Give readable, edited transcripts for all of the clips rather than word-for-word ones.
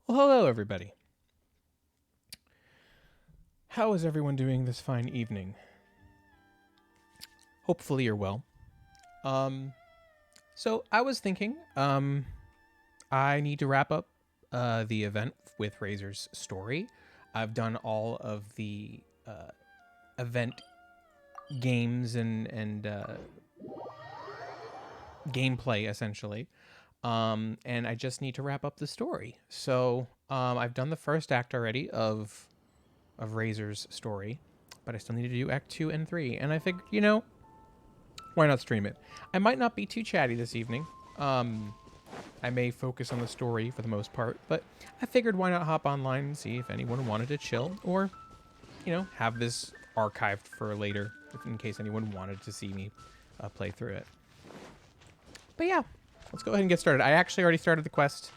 Well, hello, everybody. How is everyone doing this fine evening? Hopefully, you're well. Um, so I was thinking, I need to wrap up the event with Razor's story. I've done all of the event games and gameplay essentially, and I just need to wrap up the story. So I've done the first act already of Razor's story, but I still need to do Act 2 and 3. And I figured, why not stream it? I might not be too chatty this evening. I may focus on the story for the most part, but I figured why not hop online and see if anyone wanted to chill or, have this archived for later in case anyone wanted to see me play through it. But yeah, let's go ahead and get started. I actually already started the quest.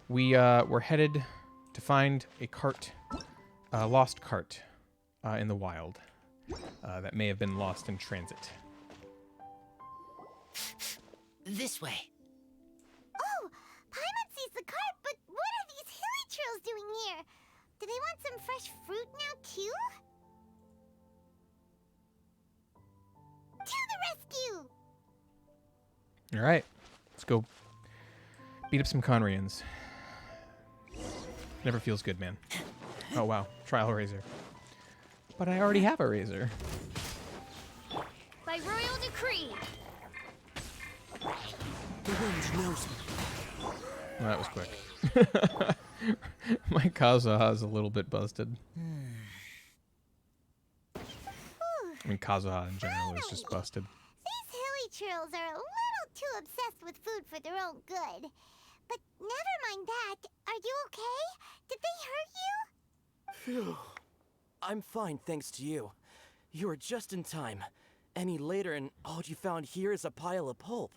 We're headed to find a cart, a lost cart in the wild that may have been lost in transit. This way. Oh, Paimon sees the cart, but what are these hilly trails doing here? Do they want some fresh fruit now, too? To the rescue! All right, let's go beat up some Conrians. Never feels good, man. Oh, wow. Trial razor. But I already have a razor. By royal decree. The wind knows me. Well, that was quick. My Kazuha is a little bit busted. I mean, Kazuha in general is just busted. These hilly trails are a little too obsessed with food for their own good. But never mind that. Are you okay? Did they hurt you? Phew. I'm fine, thanks to you. You were just in time. Any later, and all you found here is a pile of pulp.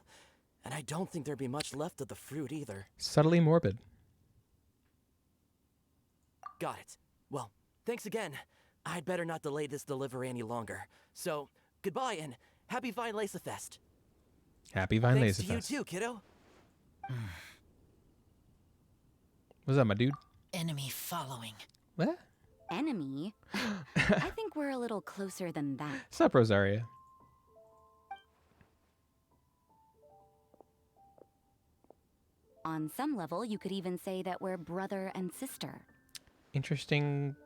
And I don't think there'd be much left of the fruit either. Subtly morbid. Got it. Well, thanks again. I'd better not delay this delivery any longer. So, goodbye and happy Vine Lacefest. Happy Vine Thanks to you Lacefest. too, kiddo. What's that, my dude? Enemy following. What? Enemy? I think we're a little closer than that. What's up, Rosaria? On some level, you could even say that we're brother and sister. Interesting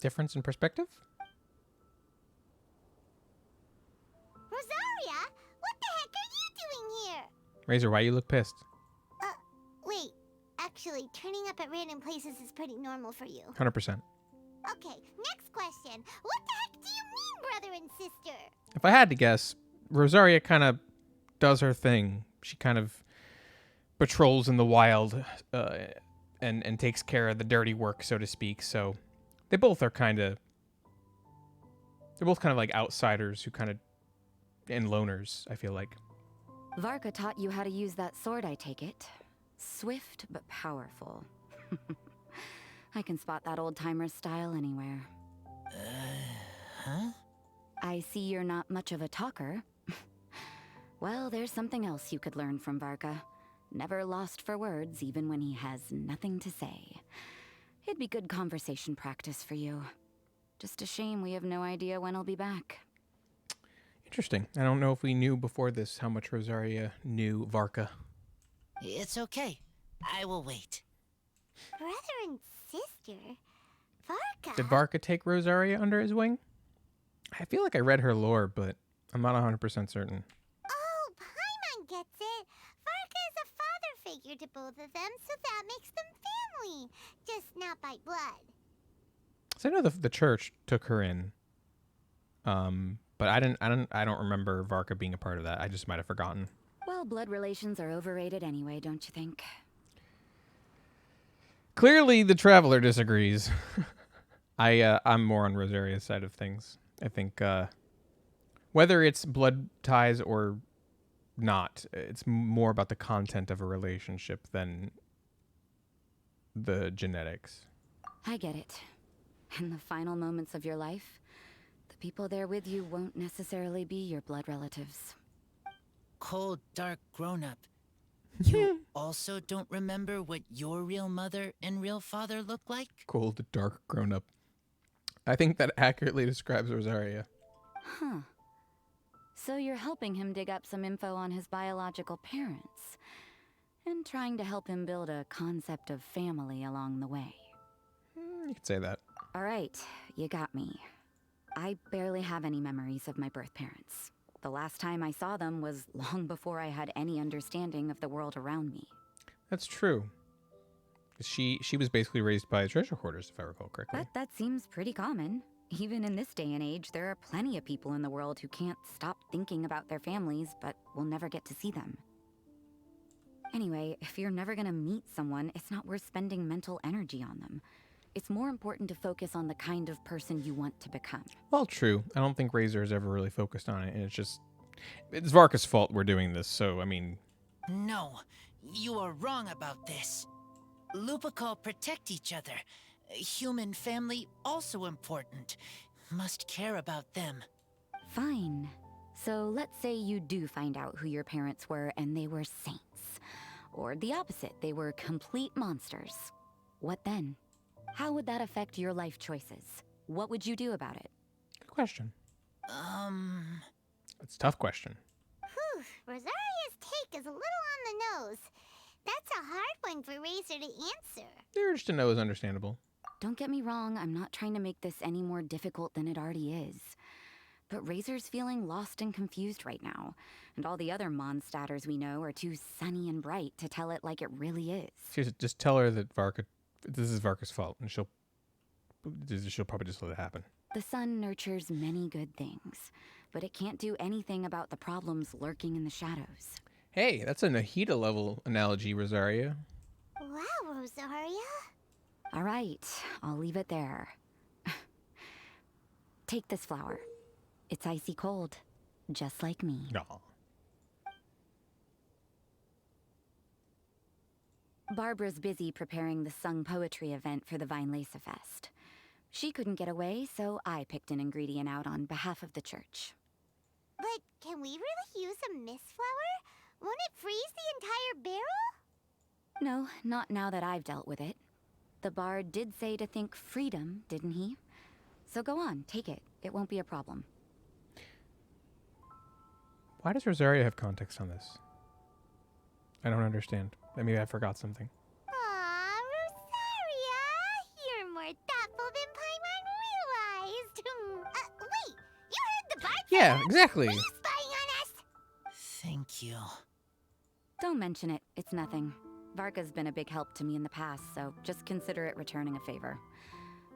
difference in perspective? Rosaria, what the heck are you doing here? Razor, why you look pissed? Wait. Actually, turning up at random places is pretty normal for you. 100%. Okay, next question. What the heck do you mean, brother and sister? If I had to guess, Rosaria kind of does her thing. She kind of patrols in the wild and takes care of the dirty work, so to speak. So they both are they're both kind of like outsiders who kind of, and loners, I feel like. Varka taught you how to use that sword, I take it. Swift but powerful. I can spot that old-timer's style anywhere. Huh? I see you're not much of a talker. Well, there's something else you could learn from Varka. Never lost for words, even when he has nothing to say. It'd be good conversation practice for you. Just a shame we have no idea when he'll be back. Interesting. I don't know if we knew before this how much Rosaria knew Varka. It's okay. I will wait. Brother and sister? Varka? Did Varka take Rosaria under his wing? I feel like I read her lore, but I'm not 100% certain. Oh, Paimon gets it. Varka is a father figure to both of them, so that makes them family. Just not by blood. So I know the church took her in, but I don't remember Varka being a part of that. I just might have forgotten. Well, blood relations are overrated anyway, don't you think? Clearly, the Traveler disagrees. I'm more on Rosaria's side of things. I think whether it's blood ties or not, it's more about the content of a relationship than the genetics. I get it. In the final moments of your life, the people there with you won't necessarily be your blood relatives. Cold, dark grown-up. You also don't remember what your real mother and real father look like? Cold, dark, grown up. I think that accurately describes Rosaria. Huh. So you're helping him dig up some info on his biological parents, and trying to help him build a concept of family along the way. You could say that. All right, you got me. I barely have any memories of my birth parents. The last time I saw them was long before I had any understanding of the world around me. That's true. She was basically raised by treasure hoarders, if I recall correctly. But that seems pretty common. Even in this day and age, there are plenty of people in the world who can't stop thinking about their families, but will never get to see them. Anyway, if you're never gonna meet someone, it's not worth spending mental energy on them. It's more important to focus on the kind of person you want to become. Well, true. I don't think Razor has ever really focused on it, and it's Varka's fault we're doing this, so, I mean... No, you are wrong about this. Lupical protect each other. Human family also important. Must care about them. Fine. So let's say you do find out who your parents were and they were saints. Or the opposite, they were complete monsters. What then? How would that affect your life choices? What would you do about it? Good question. It's a tough question. Whew, Rosaria's take is a little on the nose. That's a hard one for Razor to answer. The urge to know is understandable. Don't get me wrong, I'm not trying to make this any more difficult than it already is. But Razor's feeling lost and confused right now, and all the other Mondstadters we know are too sunny and bright to tell it like it really is. Just tell her that this is Varka's fault, and she'll probably just let it happen. The sun nurtures many good things, but it can't do anything about the problems lurking in the shadows. Hey, that's a Nahida level analogy, Rosaria. Wow, Rosaria. All right, I'll leave it there. Take this flower. It's icy cold, just like me. No. Barbara's busy preparing the sung poetry event for the Vinelesa Fest. She couldn't get away, so I picked an ingredient out on behalf of the church. But can we really use a mist flower? Won't it freeze the entire barrel? No, not now that I've dealt with it. The bard did say to think freedom, didn't he? So go on, take it. It won't be a problem. Why does Rosaria have context on this? I don't understand. Maybe I forgot something. Aw, Rosaria! You're more thoughtful than Paimon realized. Wait! You heard the bard say Yeah, that? exactly. Are you spying on us? Thank you. Don't mention it. It's nothing. Varka's been a big help to me in the past, so just consider it returning a favor.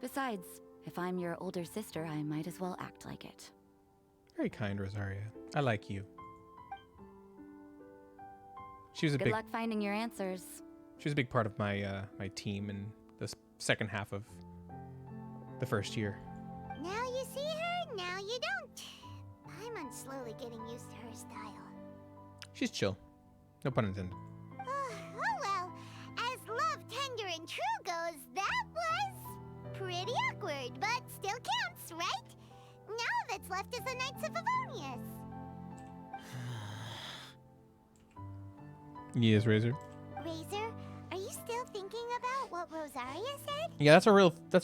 Besides, if I'm your older sister, I might as well act like it. Very kind, Rosaria. I like you. She was a Good luck finding your answers. She was a big part of my my team in the second half of the first year. Now you see her, now you don't. Paimon's slowly getting used to her style. She's chill. No pun intended. Oh well, as love, tender, and true goes, that was pretty awkward, but still counts, right? Now that's left is the Knights of Favonius. Yes, Razor. Razor, are you still thinking about what Rosaria said? Yeah, that's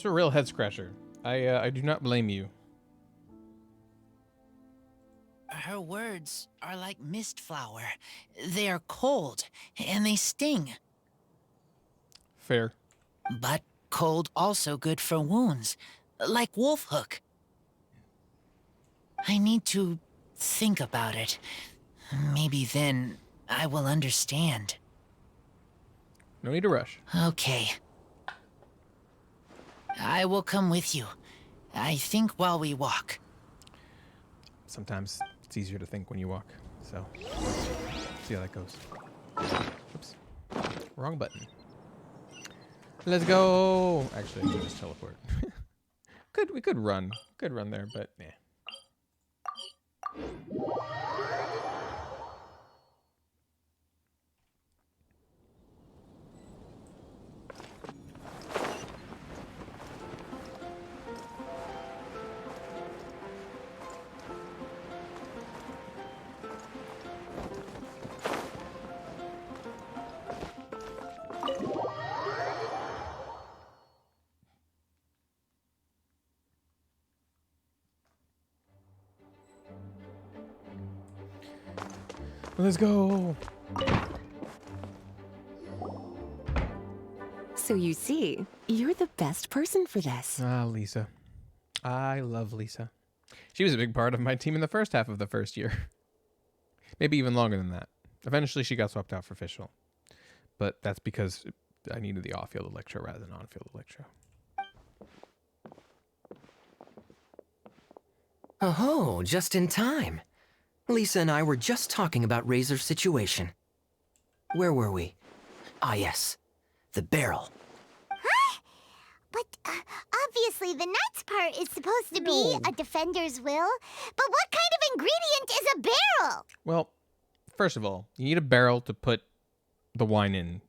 a real head scratcher. I do not blame you. Her words are like mist flower. They are cold, and they sting. Fair. But cold also good for wounds, like wolf hook. I need to think about it. Maybe then I will understand. No need to rush. Okay. I will come with you. I think while we walk. Sometimes it's easier to think when you walk. So, see how that goes. Oops. Wrong button. Let's go. Actually, I can just teleport. We could run. Could run there, but yeah. Let's go. So you see, you're the best person for this. Ah, Lisa. I love Lisa. She was a big part of my team in the first half of the first year. Maybe even longer than that. Eventually, she got swapped out for Fischl. But that's because I needed the off-field electro rather than on-field electro. Oh, just in time. Lisa and I were just talking about Razor's situation. Where were we? Ah, yes. The barrel. But obviously the nuts part is supposed to be a defender's will. But what kind of ingredient is a barrel? Well, first of all, you need a barrel to put the wine in.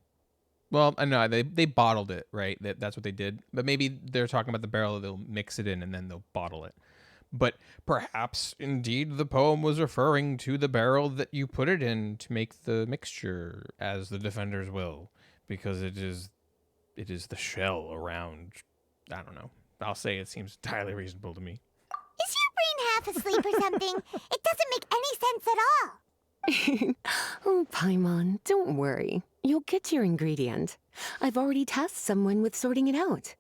Well, I know they bottled it, right? That's what they did. But maybe they're talking about the barrel that they'll mix it in and then they'll bottle it. But perhaps, indeed, the poem was referring to the barrel that you put it in to make the mixture, as the defender's will, because it is the shell around. I don't know. I'll say it seems entirely reasonable to me. Is your brain half asleep or something? It doesn't make any sense at all. Oh, Paimon, don't worry. You'll get your ingredient. I've already tasked someone with sorting it out.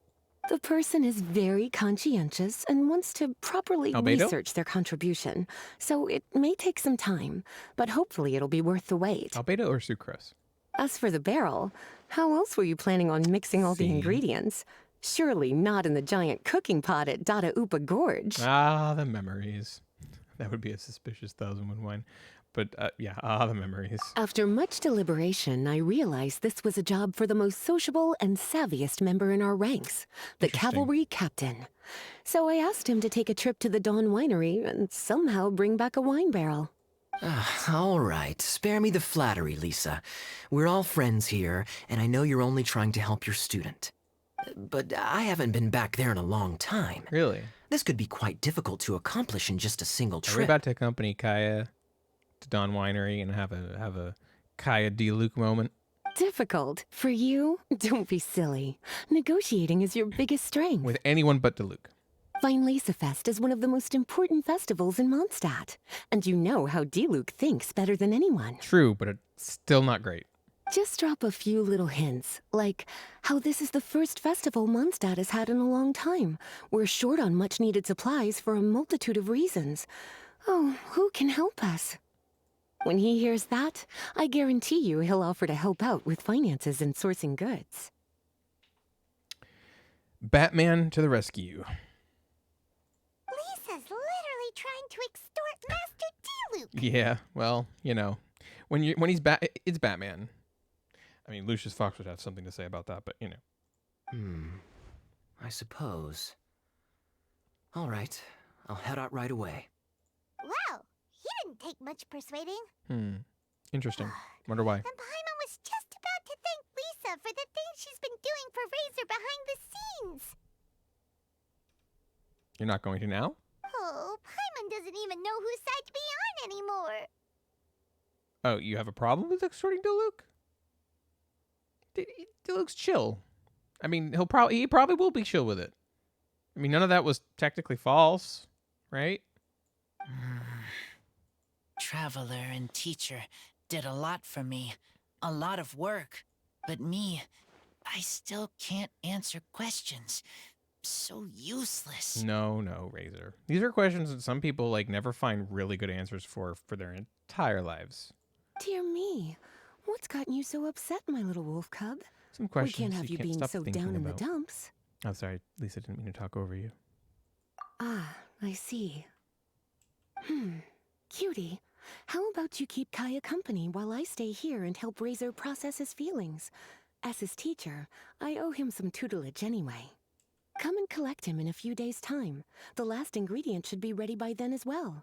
The person is very conscientious and wants to properly Albedo? research their contribution, so it may take some time, but hopefully it'll be worth the wait. Albedo or sucrose? As for the barrel, how else were you planning on mixing all the See? ingredients? Surely not in the giant cooking pot at Dada Upa Gorge. Ah, the memories. That would be a suspicious 1001 wine. But yeah, the memories. After much deliberation, I realized this was a job for the most sociable and savviest member in our ranks, the Interesting. cavalry captain. So I asked him to take a trip to the Dawn Winery and somehow bring back a wine barrel. All right, spare me the flattery, Lisa. We're all friends here, and I know you're only trying to help your student. But I haven't been back there in a long time. Really? This could be quite difficult to accomplish in just a single Are we trip. about to accompany Kaya to Dawn Winery and have a Kaya D. Luke moment? Difficult? For you? Don't be silly. Negotiating is your biggest strength. With anyone but DeLuke. Fest is one of the most important festivals in Mondstadt. And you know how D-Luke thinks better than anyone. True, but it's still not great. Just drop a few little hints, like how this is the first festival Mondstadt has had in a long time. We're short on much-needed supplies for a multitude of reasons. Oh, who can help us? When he hears that, I guarantee you he'll offer to help out with finances and sourcing goods. Batman to the rescue. Lisa's literally trying to extort Master D-Luke. Yeah, well, you know, when he's it's Batman. I mean, Lucius Fox would have something to say about that, but you know. I suppose. All right, I'll head out right away. Wow, he didn't take much persuading. Interesting. Wonder why. And Paimon was just about to thank Lisa for the things she's been doing for Razor behind the scenes. You're not going to now? Oh, Paimon doesn't even know whose side to be on anymore. Oh, you have a problem with extorting DeLuke? DeLuke's chill. I mean, he probably will be chill with it. I mean, none of that was technically false, right? Traveler and teacher did a lot for me. A lot of work. But me, I still can't answer questions. So useless. No, Razor. These are questions that some people never find really good answers for their entire lives. Dear me, what's gotten you so upset, my little wolf cub? Some We questions can't have you being stop so thinking down in the about. dumps. Oh, sorry, Lisa, didn't mean to talk over you. Ah, I see. Cutie, how about you keep Kaya company while I stay here and help Razor process his feelings? As his teacher, I owe him some tutelage anyway. Come and collect him in a few days' time. The last ingredient should be ready by then as well.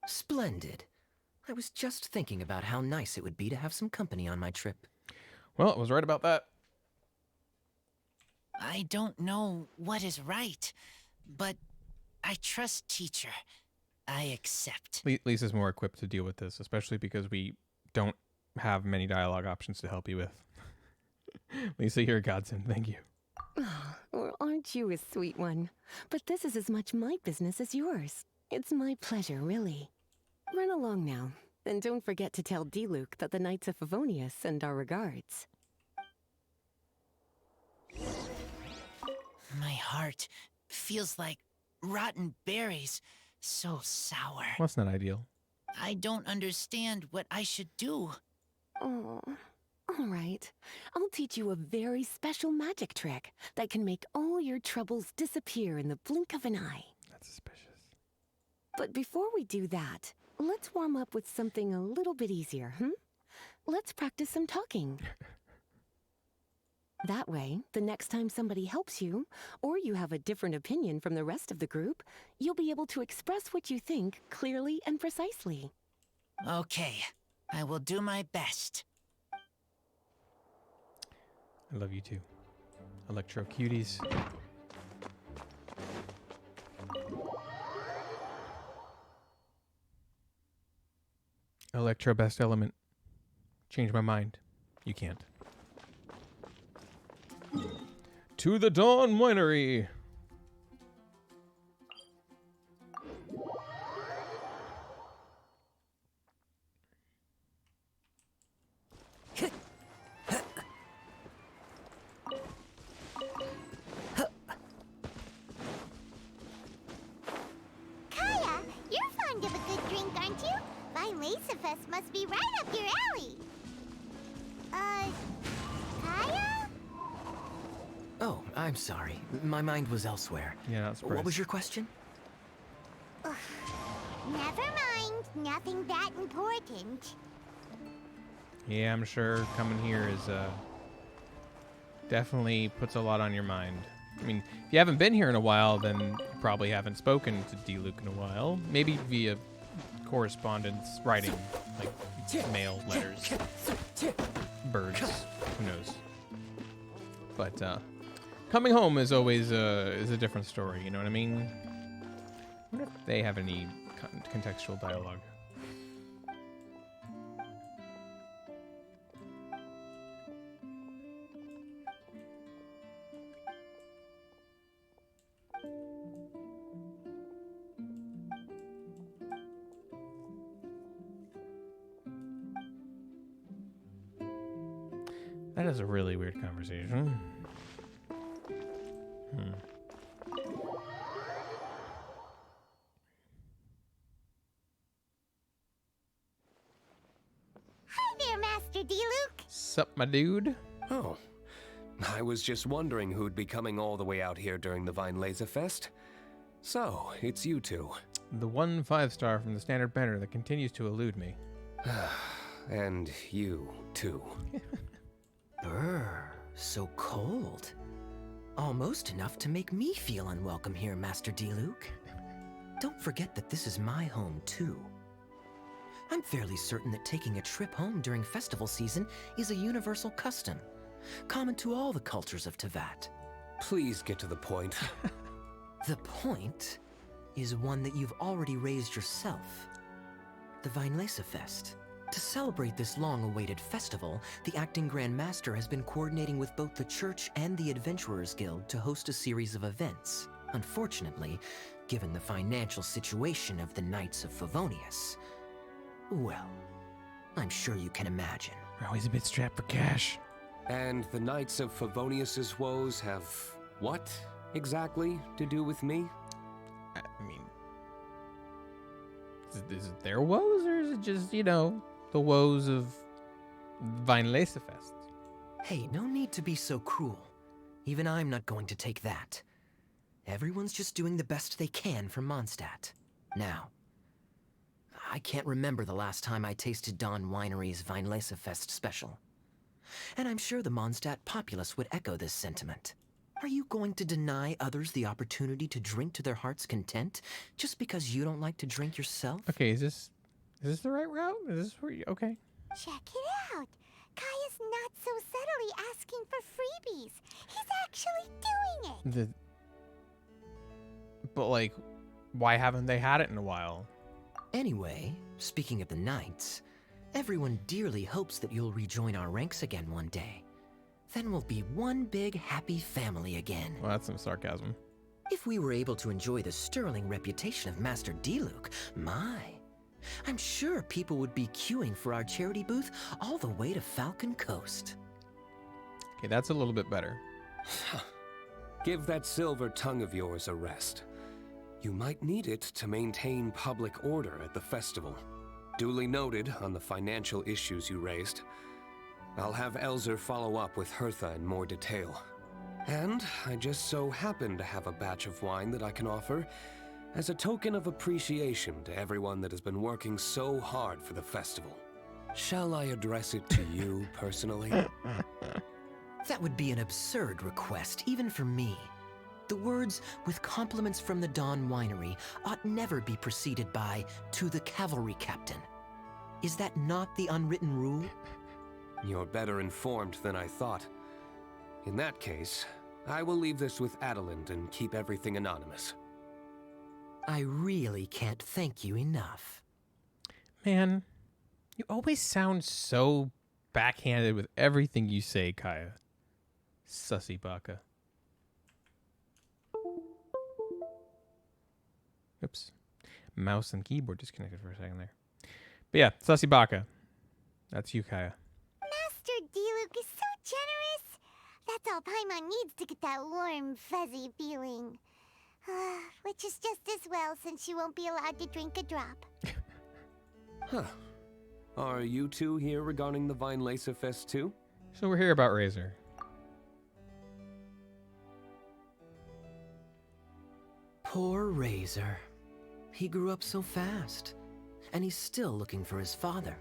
Splendid. I was just thinking about how nice it would be to have some company on my trip. Well, I was right about that. I don't know what is right, but I trust teacher. I accept. Lisa's more equipped to deal with this, especially because we don't have many dialogue options to help you with. Lisa, you're a godsend. Thank you. Well, aren't you a sweet one? But this is as much my business as yours. It's my pleasure, really. Run along now. Then don't forget to tell D-Luke that the Knights of Favonius send our regards. My heart feels like rotten berries. So sour. Well, that's not ideal. I don't understand what I should do. Oh, all right. I'll teach you a very special magic trick that can make all your troubles disappear in the blink of an eye. That's suspicious. But before we do that, let's warm up with something a little bit easier, Let's practice some talking. That way, the next time somebody helps you, or you have a different opinion from the rest of the group, you'll be able to express what you think clearly and precisely. Okay, I will do my best. I love you too. Electro cuties. Electro best element. Change my mind. You can't. To the Dawn Winery. Kaya, you're fond of a good drink, aren't you? Fest must be right up your alley. Kaya? Oh, I'm sorry. My mind was elsewhere. Yeah, not surprised. What was your question? Never mind. Nothing that important. Yeah, I'm sure coming here is definitely puts a lot on your mind. I mean, if you haven't been here in a while, then you probably haven't spoken to D-Luke in a while. Maybe via correspondence, writing, like mail, letters, birds, who knows. But coming home is always is a different story, you know what I mean? I wonder if they have any contextual dialogue. That is a really weird conversation. Hi there, Master D-Luke. Sup, my dude? Oh, I was just wondering who'd be coming all the way out here during the Vine Laser Fest. So, it's you two. The one 5-star from the standard banner that continues to elude me. And you, too. Brr, so cold. Almost enough to make me feel unwelcome here, Master D-Luke. Don't forget that this is my home, too. I'm fairly certain that taking a trip home during festival season is a universal custom, common to all the cultures of Teyvat. Please get to the point. The point is one that you've already raised yourself. The Vinelesa Fest. To celebrate this long-awaited festival, the Acting Grand Master has been coordinating with both the Church and the Adventurers Guild to host a series of events. Unfortunately, given the financial situation of the Knights of Favonius, well, I'm sure you can imagine. We're always a bit strapped for cash. And the Knights of Favonius's woes have what exactly to do with me? I mean, is it their woes, or is it just, you know, the woes of Vinelesa Fest? Hey, no need to be so cruel. Even I'm not going to take that. Everyone's just doing the best they can for Mondstadt. Now, I can't remember the last time I tasted Dawn Winery's Vinelesa Fest special. And I'm sure the Mondstadt populace would echo this sentiment. Are you going to deny others the opportunity to drink to their heart's content just because you don't like to drink yourself? Okay, is this the right route? Is this where you, okay? Check it out. Kaya's not so subtly asking for freebies. He's actually doing it. But like, why haven't they had it in a while? Anyway, speaking of the Knights, everyone dearly hopes that you'll rejoin our ranks again one day. Then we'll be one big happy family again. Well, that's some sarcasm. If we were able to enjoy the sterling reputation of Master D-Luke, my, I'm sure people would be queuing for our charity booth all the way to Falcon Coast. Okay, that's a little bit better. Give that silver tongue of yours a rest. You might need it to maintain public order at the festival. Duly noted on the financial issues you raised. I'll have Elzer follow up with Hertha in more detail. And I just so happen to have a batch of wine that I can offer as a token of appreciation to everyone that has been working so hard for the festival. Shall I address it to you personally? That would be an absurd request, even for me. The words, "with compliments from the Dawn Winery," ought never be preceded by, "to the cavalry captain." Is that not the unwritten rule? You're better informed than I thought. In that case, I will leave this with Adelind and keep everything anonymous. I really can't thank you enough. Man, you always sound so backhanded with everything you say, Kaya. Sussy baka. Oops. Mouse and keyboard disconnected for a second there. But yeah, Sussy baka. That's you, Kaya. Master Diluc is so generous. That's all Paimon needs to get that warm, fuzzy feeling. Which is just as well since she won't be allowed to drink a drop. Huh. Are you two here regarding the Vine Laser Fest too? So we're here about Razor. Poor Razor. He grew up so fast, and he's still looking for his father.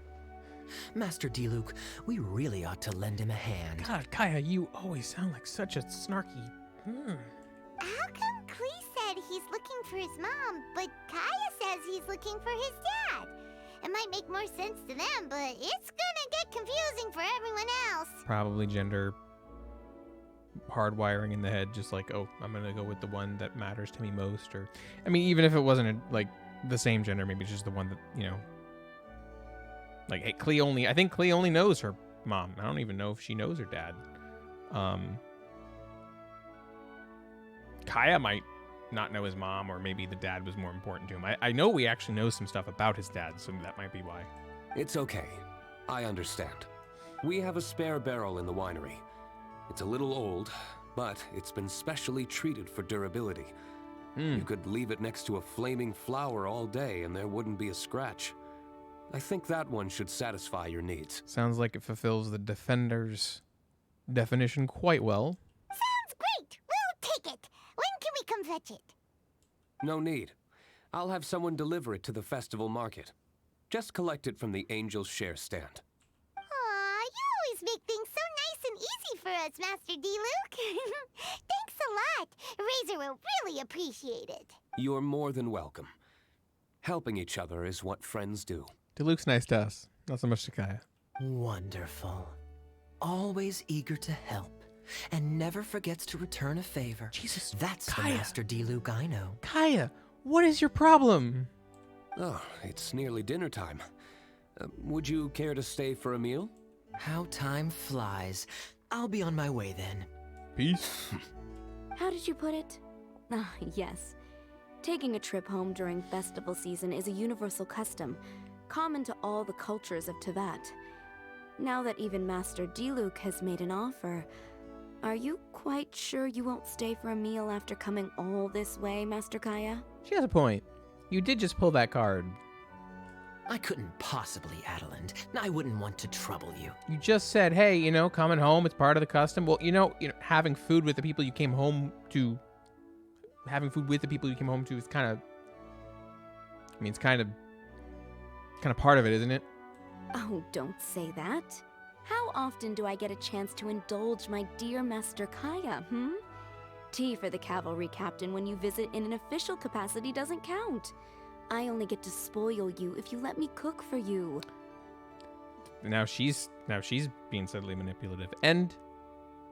Master Diluc, we really ought to lend him a hand. God, Kaya, you always sound like such a snarky. How come Klee said he's looking for his mom, but Kaya says he's looking for his dad? It might make more sense to them, but it's gonna get confusing for everyone else. Probably gender hardwiring in the head, just like, oh, I'm gonna go with the one that matters to me most. Or, I mean, even if it wasn't like the same gender, maybe it's just the one that, you know, like, hey, I think Klee only knows her mom. I don't even know if she knows her dad. Kaya might not know his mom, or maybe the dad was more important to him. I know we actually know some stuff about his dad, so that might be why. It's okay. I understand. We have a spare barrel in the winery. It's a little old, but it's been specially treated for durability. You could leave it next to a flaming flower all day and there wouldn't be a scratch. I think that one should satisfy your needs. Sounds like it fulfills the Defender's definition quite well. Sounds great! We'll take it! When can we come fetch it? No need. I'll have someone deliver it to the festival market. Just collect it from the Angel's Share stand. Aw, you always make things so nice and easy for us, Master Diluc. Thanks a lot. Razor will really appreciate it. You're more than welcome. Helping each other is what friends do. Diluc's nice to us, not so much to Kaya. Wonderful. Always eager to help, and never forgets to return a favor. Jesus, That's Kaya. the Master Diluc I know. Kaya, what is your problem? Oh, it's nearly dinner time. Would you care to stay for a meal? How time flies. I'll be on my way then. Peace. How did you put it? Ah, yes. Taking a trip home during festival season is a universal custom, common to all the cultures of Teyvat. Now that even Master Diluc has made an offer, are you quite sure you won't stay for a meal after coming all this way, Master Kaya? She has a point. You did just pull that card. I couldn't possibly, Adelind. I wouldn't want to trouble you. You just said, hey, you know, coming home, it's part of the custom. Well, you know, having food with the people you came home to, is kind of, I mean, it's kind of part of it, isn't it? Oh, don't say that. How often do I get a chance to indulge my dear Master Kaya, Tea for the cavalry captain when you visit in an official capacity doesn't count. I only get to spoil you if you let me cook for you. Now she's being subtly manipulative, and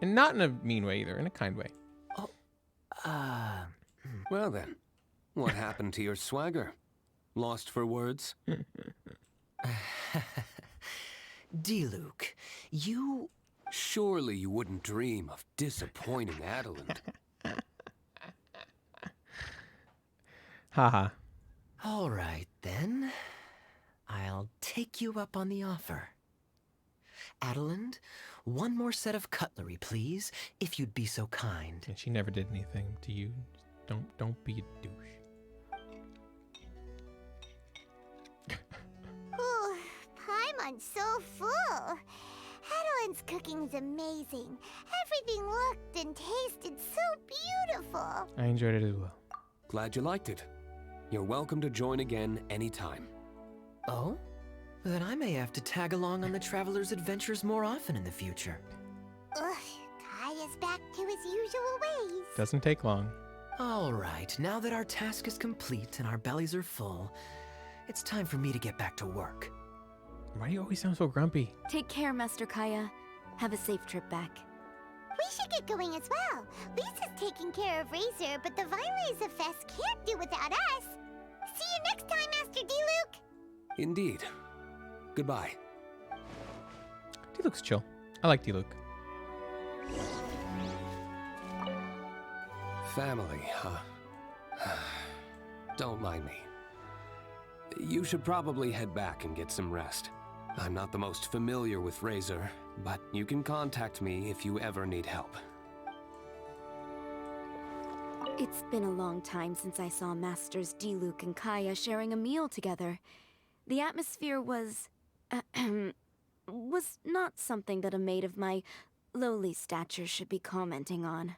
not in a mean way either, in a kind way. Well then, what happened to your swagger? Lost for words? Diluc, you... Surely you wouldn't dream of disappointing Adelind. Haha. All right, then. I'll take you up on the offer. Adeland, one more set of cutlery, please, if you'd be so kind. And she never did anything to you. Don't be a douche. Ooh, Paimon's so full. Adeline's cooking's amazing. Everything looked and tasted so beautiful. I enjoyed it as well. Glad you liked it. You're welcome to join again anytime. Oh? Then I may have to tag along on the Traveler's adventures more often in the future. Ugh, Kaya's back to his usual ways. Doesn't take long. All right, now that our task is complete and our bellies are full, it's time for me to get back to work. Why do you always sound so grumpy? Take care, Master Kaya. Have a safe trip back. We should get going as well. Lisa's taking care of Razor, but the Vileza Fest can't do without us. See you next time, Master D-Luke. Indeed. Goodbye. D-Luke's chill. I like D-Luke. Family, huh? Don't mind me. You should probably head back and get some rest. I'm not the most familiar with Razor, but you can contact me if you ever need help. It's been a long time since I saw Masters D-Luke and Kaya sharing a meal together. The atmosphere was not something that a maid of my lowly stature should be commenting on.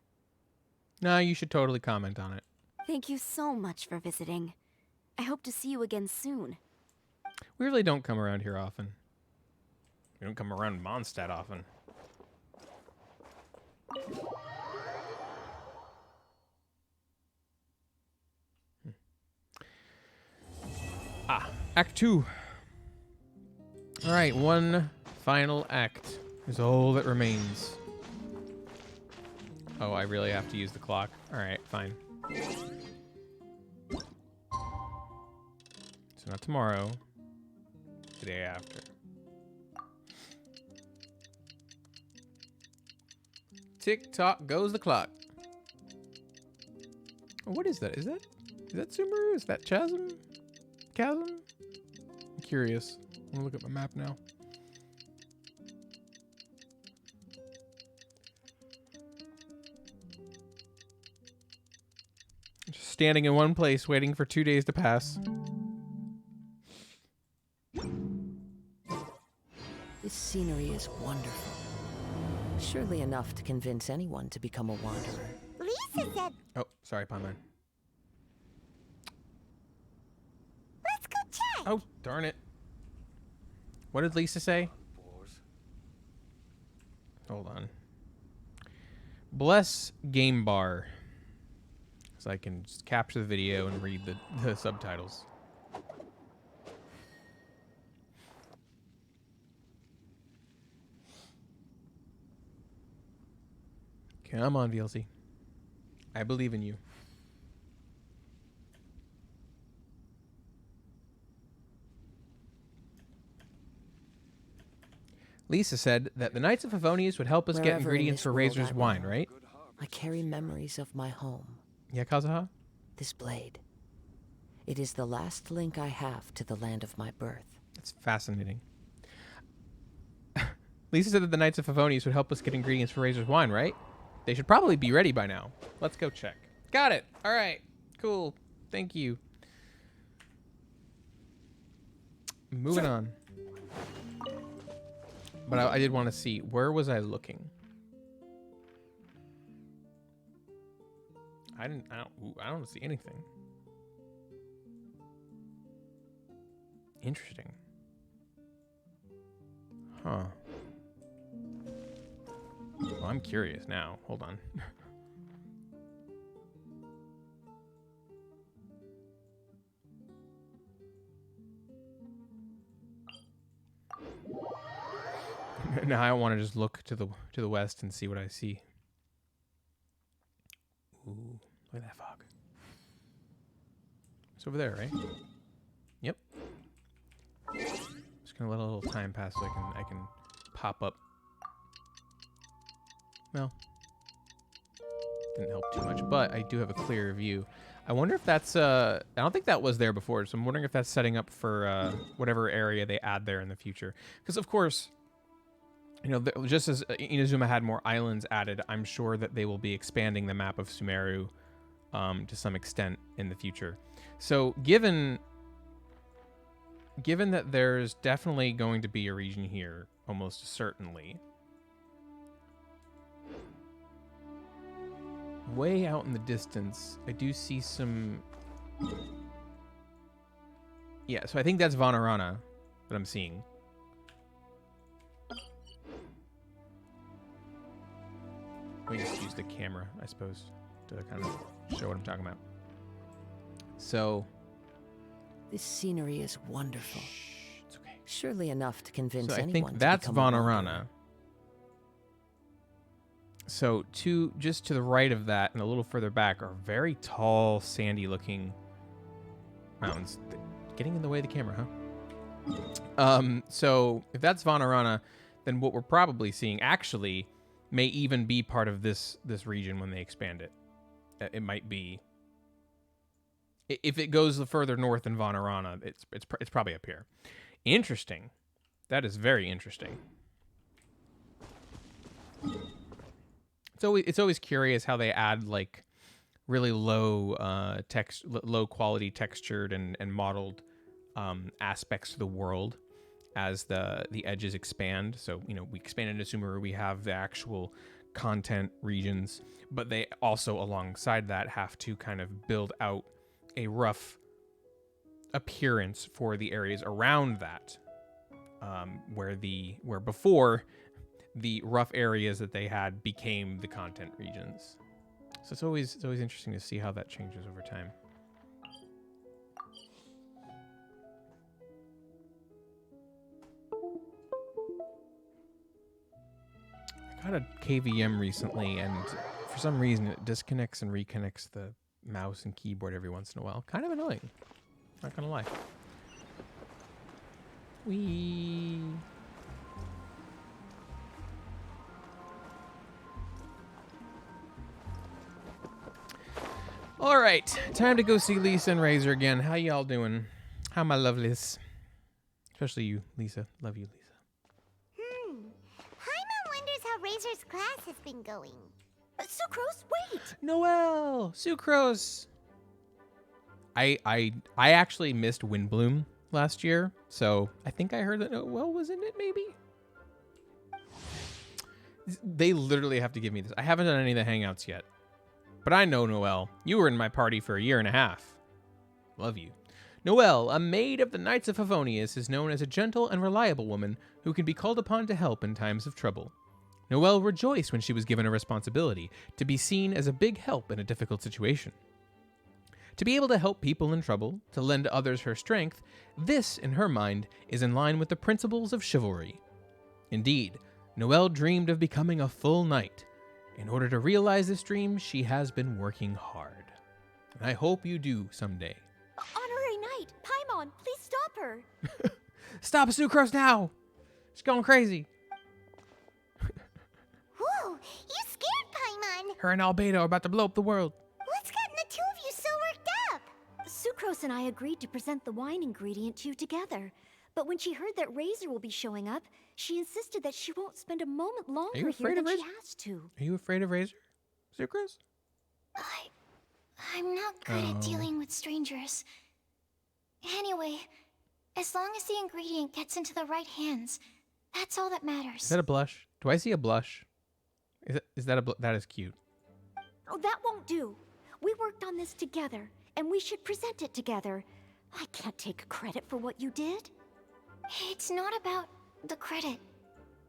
No, you should totally comment on it. Thank you so much for visiting. I hope to see you again soon. We really don't come around here often. We don't come around Mondstadt often. Act 2. Alright, one final act is all that remains. Oh, I really have to use the clock. Alright, fine. So not tomorrow. The day after. Tick-tock goes the clock. Oh, what is that? Is that Sumeru? Is that Chasm? Chasm? I'm curious. I'm gonna look at my map now. Just standing in one place, waiting for 2 days to pass. This scenery is wonderful. Surely enough to convince anyone to become a wanderer. Lisa said, Oh, sorry, Paimon. let's go check. Oh, darn it. What did Lisa say? Hold on. Bless Game Bar. So I can just capture the video and read the subtitles. Come on, VLC. I believe in you. Lisa said that the Knights of Favonius would help us get Wherever in ingredients this for world Razor's I wine, roam, right? I carry memories of my home. Yeah, Kazuha? This blade. It is the last link I have to the land of my birth. That's fascinating. Lisa said that the Knights of Favonius would help us get ingredients for Razor's wine, right? They should probably be ready by now. Let's go check. Got it. All right. Cool. Thank you. Moving on. But I did want to see, where was I looking? I don't see anything. Interesting. Huh. Well, I'm curious now. Hold on. Now I want to just look to the west and see what I see. Ooh, look at that fog. It's over there, right? Yep. Just gonna let a little time pass so I can pop up. Well, didn't help too much, but I do have a clearer view. I wonder if that's, I don't think that was there before, so I'm wondering if that's setting up for whatever area they add there in the future. Because, of course, you know, just as Inazuma had more islands added, I'm sure that they will be expanding the map of Sumeru to some extent in the future. So, given that there's definitely going to be a region here, almost certainly, way out in the distance, I do see some... Yeah, so I think that's Vanarana that I'm seeing. Let me just use the camera, I suppose, to kind of show what I'm talking about. So... This scenery is wonderful. Shh, it's okay. Surely enough to convince So I anyone think that's to become a Vanarana. wanderer. So just to the right of that and a little further back are very tall, sandy-looking mountains. Getting in the way of the camera, huh? So if that's Vanarana, then what we're probably seeing actually may even be part of this region when they expand it. It might be. If it goes further north than Vanarana, it's probably up here. Interesting. That is very interesting. It's always curious how they add like really low low quality textured and modeled aspects to the world as the edges expand. So, you know, we expand into Sumeru, we have the actual content regions, but they also alongside that have to kind of build out a rough appearance for the areas around that, where before the rough areas that they had became the content regions. So it's always interesting to see how that changes over time. I got a KVM recently, and for some reason it disconnects and reconnects the mouse and keyboard every once in a while. Kind of annoying. Not gonna lie. Whee. All right, time to go see Lisa and Razor again. How y'all doing? How my lovelies? Especially you, Lisa. Love you, Lisa. Paimon wonders how Razor's class has been going. Sucrose, wait! Noelle! Sucrose! I actually missed Windbloom last year, so I think I heard that Noelle was in it, maybe? They literally have to give me this. I haven't done any of the hangouts yet. But I know Noelle. You were in my party for a year and a half. Love you. Noelle, a maid of the Knights of Favonius, is known as a gentle and reliable woman who can be called upon to help in times of trouble. Noelle rejoiced when she was given a responsibility to be seen as a big help in a difficult situation. To be able to help people in trouble, to lend others her strength, this, in her mind, is in line with the principles of chivalry. Indeed, Noelle dreamed of becoming a full knight. In order to realize this dream, she has been working hard. And I hope you do someday. Honorary Knight, Paimon, please stop her. Stop Sucrose now! She's going crazy. Whoa, you scared Paimon. Her and Albedo are about to blow up the world. What's gotten the two of you so worked up? Sucrose and I agreed to present the wine ingredient to you together. But when she heard that Razor will be showing up, she insisted that she won't spend a moment longer here afraid than of she Razor? has to. Are you afraid of Razor? Sucrose? I'm not good at dealing with strangers. Anyway, as long as the ingredient gets into the right hands, that's all that matters. Is that a blush? Do I see a blush? Is that a that is cute. Oh, that won't do. We worked on this together, and we should present it together. I can't take credit for what you did. It's not about the credit.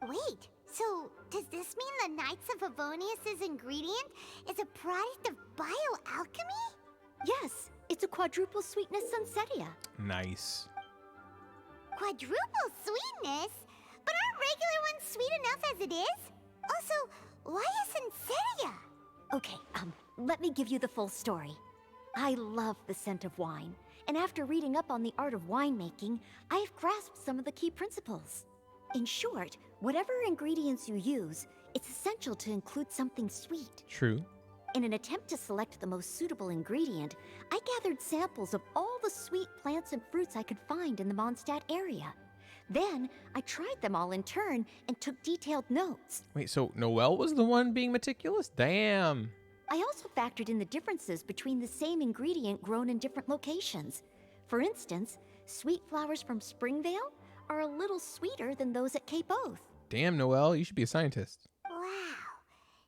Wait, so does this mean the Knights of Favonius' ingredient is a product of bioalchemy? Yes, it's a quadruple sweetness sunsetia. Nice. Quadruple sweetness? But aren't regular ones sweet enough as it is? Also, why a sunsetia? Okay, let me give you the full story. I love the scent of wine, and after reading up on the art of winemaking, I have grasped some of the key principles. In short, whatever ingredients you use, it's essential to include something sweet. True. In an attempt to select the most suitable ingredient, I gathered samples of all the sweet plants and fruits I could find in the Mondstadt area. Then, I tried them all in turn and took detailed notes. Wait, so Noelle was the one being meticulous? Damn. I also factored in the differences between the same ingredient grown in different locations. For instance, sweet flowers from Springvale are a little sweeter than those at Cape Oath. Damn, Noelle, you should be a scientist. Wow.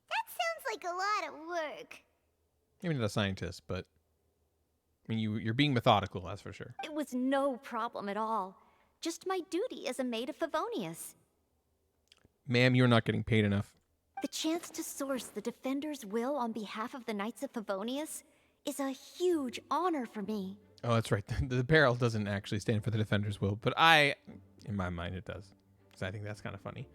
That sounds like a lot of work. Maybe not a scientist, but I mean, you're being methodical, that's for sure. It was no problem at all. Just my duty as a maid of Favonius. Ma'am, you're not getting paid enough. The chance to source the Defender's will on behalf of the Knights of Favonius is a huge honor for me. Oh, that's right. The barrel doesn't actually stand for the Defender's will, but in my mind, it does. Because I think that's kind of funny.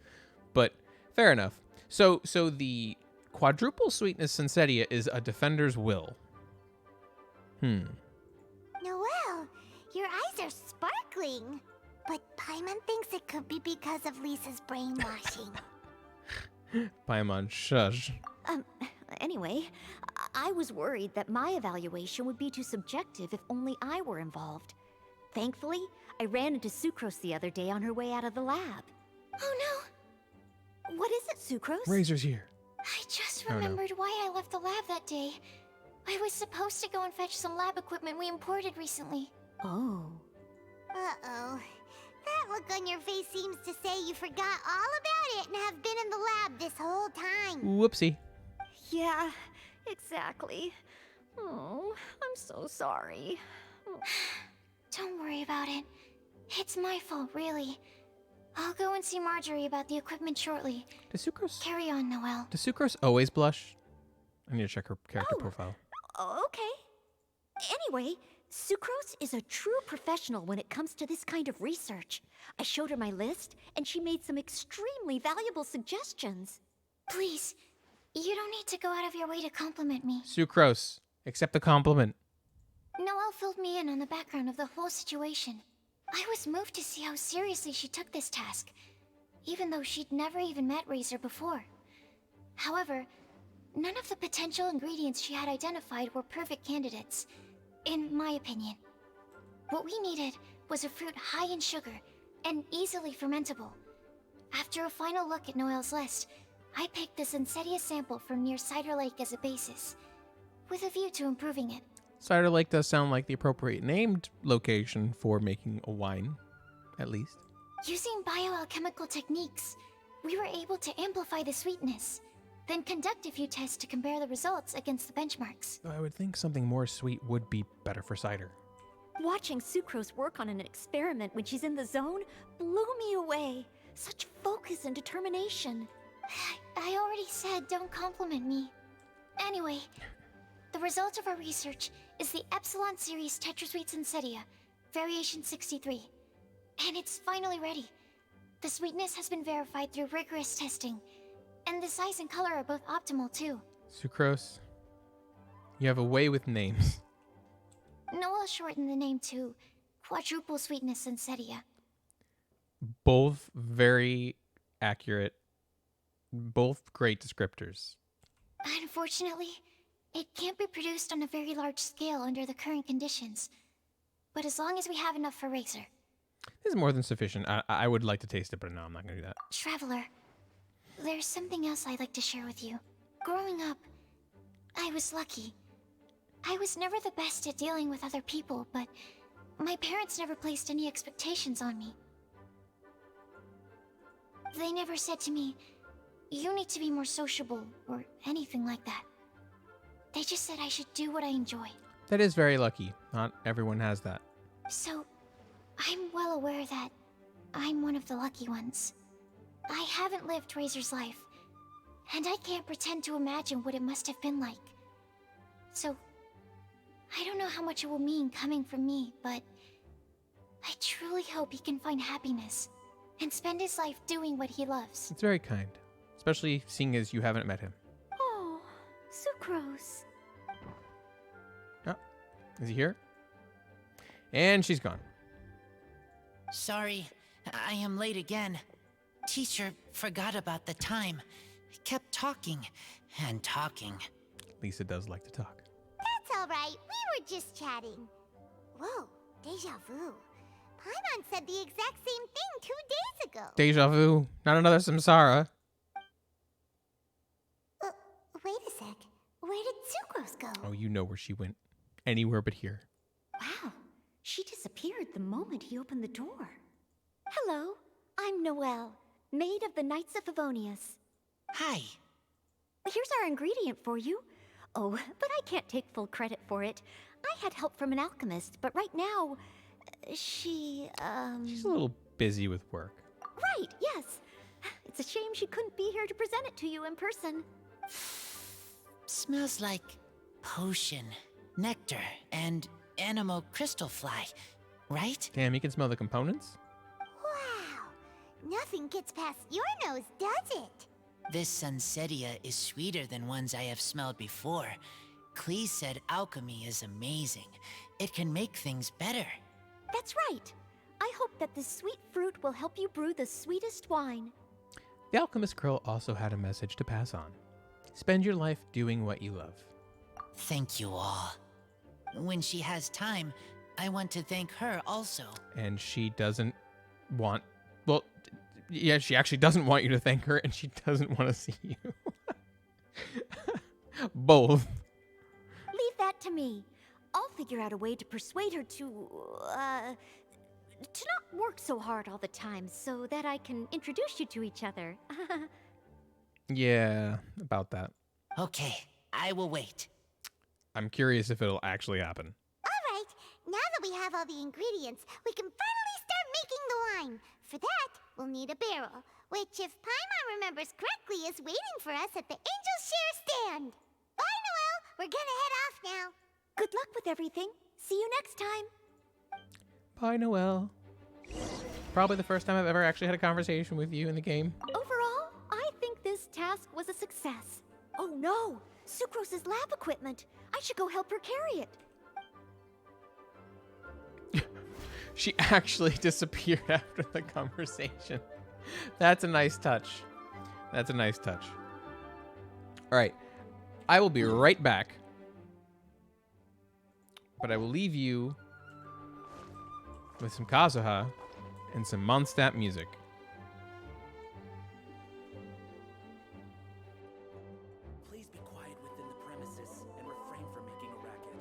But fair enough. So the quadruple sweetness Sensetia is a Defender's will. Noelle, your eyes are sparkling. But Paimon thinks it could be because of Lisa's brainwashing. Paimon, shush. Anyway, I was worried that my evaluation would be too subjective if only I were involved. Thankfully, I ran into Sucrose the other day on her way out of the lab. Oh no! What is it, Sucrose? Razor's here. I just Oh, no. remembered why I left the lab that day. I was supposed to go and fetch some lab equipment we imported recently. Oh. Uh-oh. That look on your face seems to say you forgot all about it and have been in the lab this whole time. Whoopsie. Yeah, exactly. Oh, I'm so sorry. Don't worry about it. It's my fault, really. I'll go and see Marjorie about the equipment shortly. Does Sucrose Carry on, Noelle. always blush? I need to check her character profile. Okay. Anyway, Sucrose is a true professional when it comes to this kind of research. I showed her my list, and she made some extremely valuable suggestions. Please, you don't need to go out of your way to compliment me. Sucrose, accept the compliment. Noelle filled me in on the background of the whole situation. I was moved to see how seriously she took this task, even though she'd never even met Razor before. However, none of the potential ingredients she had identified were perfect candidates, in my opinion. What we needed was a fruit high in sugar and easily fermentable. After a final look at Noelle's list, I picked the Sensetia sample from near Cider Lake as a basis, with a view to improving it. Cider Lake does sound like the appropriate named location for making a wine, at least. Using bioalchemical techniques, we were able to amplify the sweetness, then conduct a few tests to compare the results against the benchmarks. I would think something more sweet would be better for cider. Watching Sucrose work on an experiment when she's in the zone blew me away. Such focus and determination. I already said don't compliment me. Anyway, the result of our research is the Epsilon Series Tetrasweet Sensetia, Variation 63. And it's finally ready. The sweetness has been verified through rigorous testing, and the size and color are both optimal too. Sucrose, you have a way with names. Noelle shortened the name to Quadruple Sweetness Sensetia. Both very accurate, both great descriptors. Unfortunately, it can't be produced on a very large scale under the current conditions. But as long as we have enough for Razor. This is more than sufficient. I would like to taste it, but no, I'm not going to do that. Traveler, there's something else I'd like to share with you. Growing up, I was lucky. I was never the best at dealing with other people, but my parents never placed any expectations on me. They never said to me, you need to be more sociable, or anything like that. They just said I should do what I enjoy. That is very lucky. Not everyone has that. So, I'm well aware that I'm one of the lucky ones. I haven't lived Razor's life, and I can't pretend to imagine what it must have been like. So, I don't know how much it will mean coming from me, but I truly hope he can find happiness and spend his life doing what he loves. It's very kind, especially seeing as you haven't met him. Oh, Sucrose. Oh, is he here? And she's gone. Sorry, I am late again. Teacher forgot about the time. Kept talking and talking. Lisa does like to talk. That's all right. We were just chatting. Whoa, deja vu. Paimon said the exact same thing 2 days ago. Deja vu. Not another samsara. Wait a sec. Where did Sucrose go? Oh, you know where she went. Anywhere but here. Wow, she disappeared the moment he opened the door. Hello, I'm Noelle, maid of the Knights of Favonius. Hi. Here's our ingredient for you. Oh, but I can't take full credit for it. I had help from an alchemist, but right now, She's a little busy with work. Right, yes. It's a shame she couldn't be here to present it to you in person. Smells like potion, nectar, and anemo crystal fly, right? Damn, you can smell the components? Wow. Nothing gets past your nose, does it? This sunsetia is sweeter than ones I have smelled before. Clee said alchemy is amazing. It can make things better. That's right. I hope that this sweet fruit will help you brew the sweetest wine. The Alchemist Girl also had a message to pass on. Spend your life doing what you love. Thank you all. When she has time, I want to thank her also. And she doesn't want... Well, yeah, she actually doesn't want you to thank her, and she doesn't want to see you. Both. Leave that to me. I'll figure out a way to persuade her to not work so hard all the time so that I can introduce you to each other. Yeah, about that. Okay, I will wait. I'm curious if it'll actually happen. All right. Now that we have all the ingredients, we can finally start making the wine. For that, we'll need a barrel, which, if Paimon remembers correctly, is waiting for us at the Angel Share stand. Bye, Noelle. We're gonna head off now. Good luck with everything. See you next time. Bye, Noelle. Probably the first time I've ever actually had a conversation with you in the game. Overall, I think this task was a success. Oh no! Sucrose's lab equipment. I should go help her carry it. She actually disappeared after the conversation. That's a nice touch. That's a nice touch. All right. I will be right back. But I will leave you with some Kazuha and some Mondstadt music. Please be quiet within the premises and refrain from making a racket.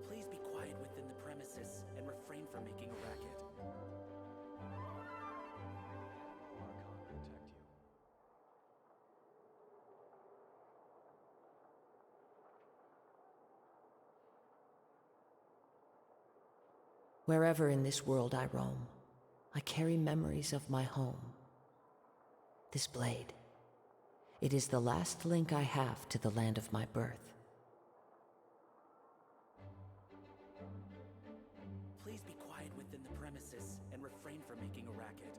Please be quiet within the premises and refrain from making a racket. Wherever in this world I roam, I carry memories of my home. This blade, it is the last link I have to the land of my birth. Please be quiet within the premises and refrain from making a racket.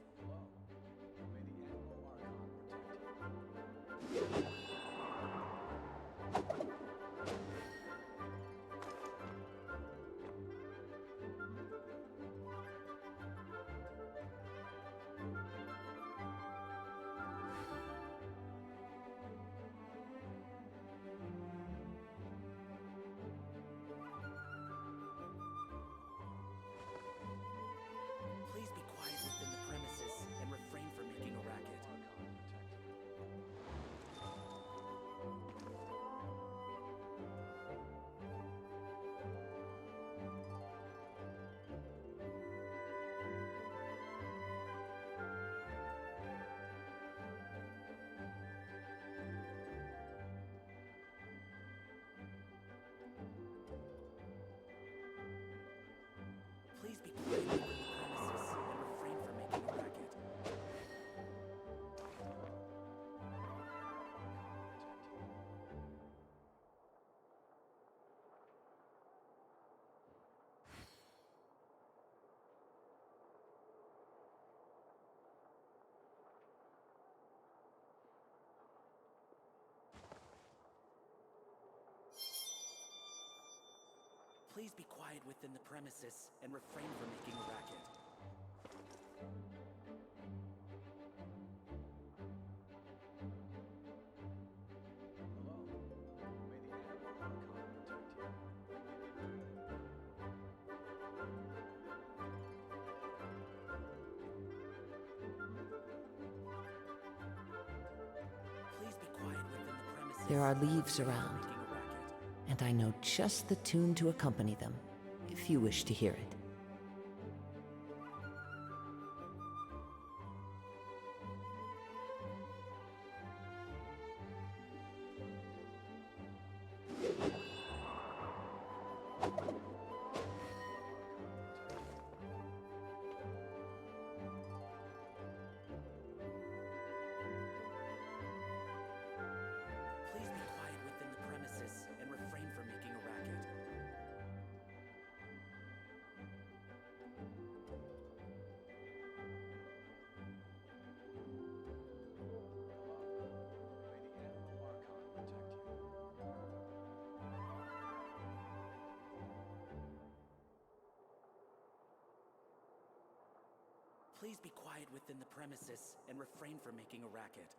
Please be quiet within the premises and refrain from making a racket. Please be quiet within the premises. There are leaves around, Making a racket. and I know just the tune to accompany them, if you wish to hear it. Please be quiet within the premises and refrain from making a racket. Please be quiet within the premises and refrain from making a racket.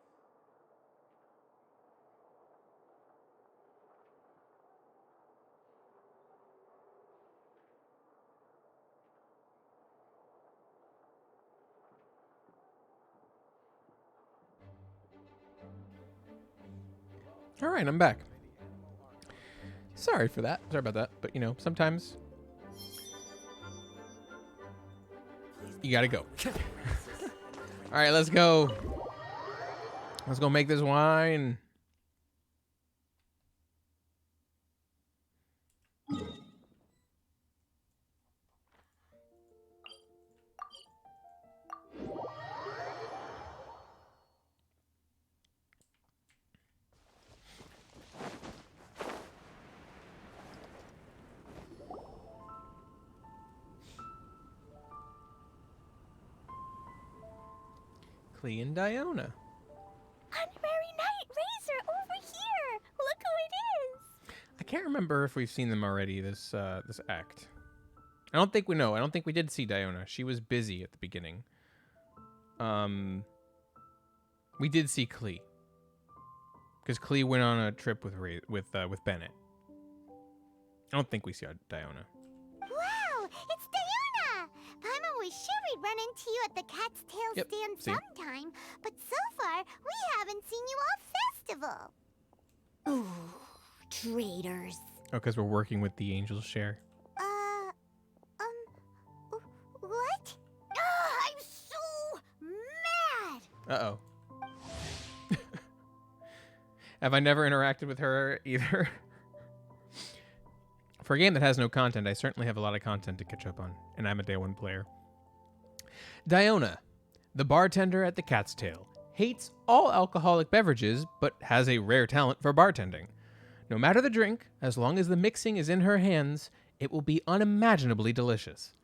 All right, I'm back. Sorry for that. Sorry about that. But, you know, sometimes you gotta go. All right, let's go. Let's go make this wine. Clee and Diona. Honorary Knight Razor over here! Look who it is! I can't remember if we've seen them already this this act. I don't think we know. I don't think we did see Diona. She was busy at the beginning. We did see Clee. Because Clee went on a trip with Bennett. I don't think we see Diona. Wow, it's Diona! Paimon was sure we'd run into you at the Cat's Tail Yep, stand see. sometime, but so far, we haven't seen you all festival. Ooh, traitors. Oh, because we're working with the Angel's Share. What? I'm so mad! Uh-oh. Have I never interacted with her either? For a game that has no content, I certainly have a lot of content to catch up on, and I'm a day one player. Diona, the bartender at the Cat's Tail, hates all alcoholic beverages, but has a rare talent for bartending. No matter the drink, as long as the mixing is in her hands, it will be unimaginably delicious.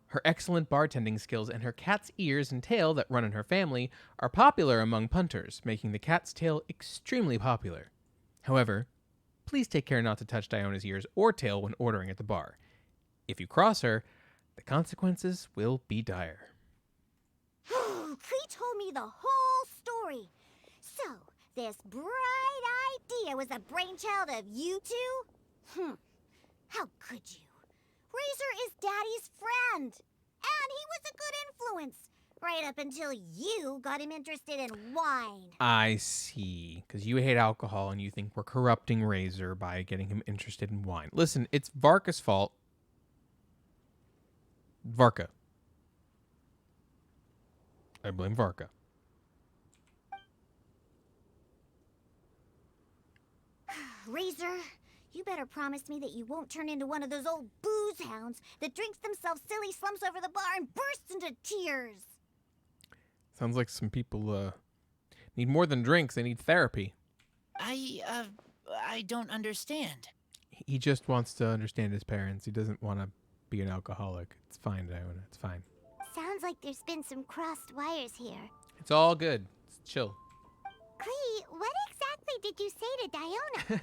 Her excellent bartending skills and her cat's ears and tail that run in her family are popular among punters, making the Cat's Tail extremely popular. However, please take care not to touch Diona's ears or tail when ordering at the bar. If you cross her, the consequences will be dire. Clee told me the whole story. So, this bright idea was the brainchild of you two? How could you? Razor is Daddy's friend, and he was a good influence, right up until you got him interested in wine. I see. Because you hate alcohol and you think we're corrupting Razor by getting him interested in wine. Listen, it's Varka's fault. Varka. I blame Varka. Razor, you better promise me that you won't turn into one of those old booze hounds that drinks themselves silly, slumps over the bar, and bursts into tears. Sounds like some people need more than drinks. They need therapy. I don't understand. He just wants to understand his parents. He doesn't want to be an alcoholic. It's fine, Diona. It's fine. Sounds like there's been some crossed wires here. It's all good. It's chill. Clee, what exactly did you say to Diona?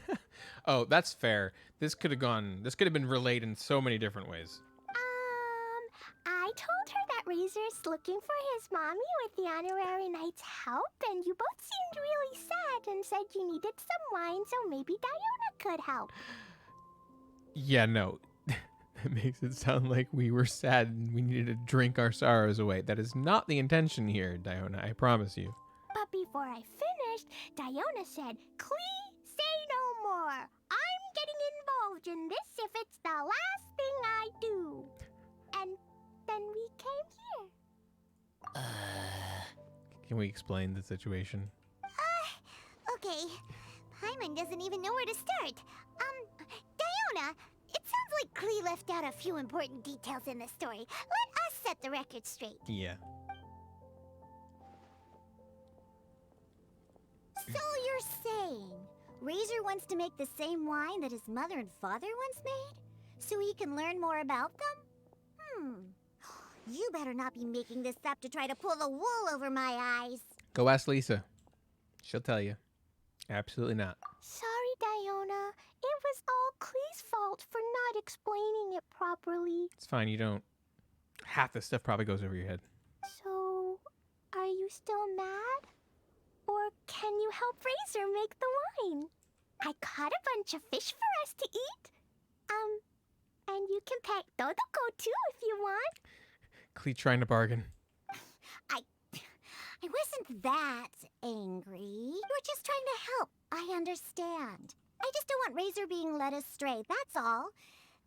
Oh, that's fair. This could have been relayed in so many different ways. I told her that Razor's looking for his mommy with the honorary knight's help, and you both seemed really sad and said you needed some wine, so maybe Diona could help. Yeah, no. That makes it sound like we were sad and we needed to drink our sorrows away. That is not the intention here, Diona, I promise you. But before I finished, Diona said, Clee, say no more. I'm getting involved in this if it's the last thing I do. And then we came here. Can we explain the situation? Okay. Paimon doesn't even know where to start. Diona, it sounds like Clee left out a few important details in the story. Let us set the record straight. Yeah. So you're saying Razor wants to make the same wine that his mother and father once made? So he can learn more about them? You better not be making this up to try to pull the wool over my eyes. Go ask Lisa. She'll tell you. Absolutely not. Sorry, Diona. It was all Clee's fault for not explaining it properly. It's fine, you don't. Half this stuff probably goes over your head. So, are you still mad? Or can you help Razor make the wine? I caught a bunch of fish for us to eat. And you can pet Dodoko too if you want. Clee trying to bargain. I wasn't that angry. You were just trying to help. I understand. I just don't want Razor being led astray, that's all.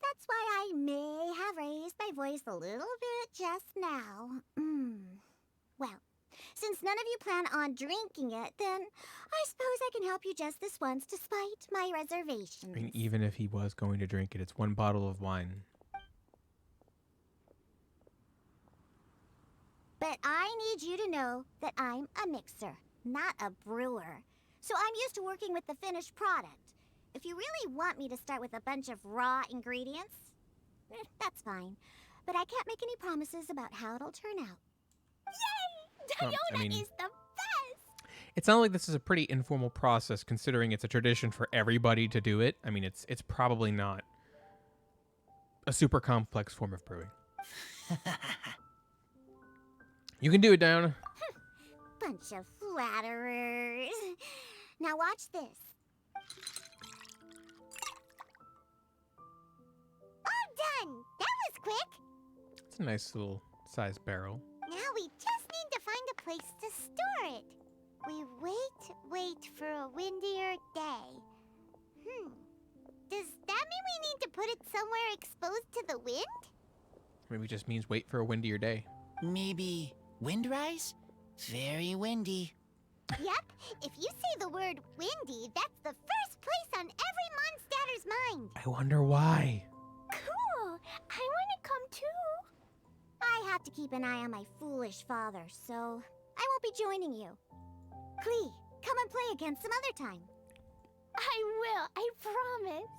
That's why I may have raised my voice a little bit just now. Well, since none of you plan on drinking it, then I suppose I can help you just this once despite my reservations. I mean, even if he was going to drink it, it's one bottle of wine. But I need you to know that I'm a mixer, not a brewer. So I'm used to working with the finished product. If you really want me to start with a bunch of raw ingredients, that's fine. But I can't make any promises about how it'll turn out. Yay! Diona is the best! It sounds like this is a pretty informal process considering it's a tradition for everybody to do it. I mean, it's probably not a super complex form of brewing. You can do it, Diona. Bunch of flatterers. Now watch this. All done! That was quick! It's a nice little size barrel. Now we just need to find a place to store it. We wait for a windier day. Does that mean we need to put it somewhere exposed to the wind? Maybe it just means wait for a windier day. Maybe windrise? Very windy. Yep, if you say the word windy, that's the first place on every Mondstatter's mind. I wonder why. Cool, I want to come too. I have to keep an eye on my foolish father, so I won't be joining you. Clee, come and play again some other time. I will, I promise.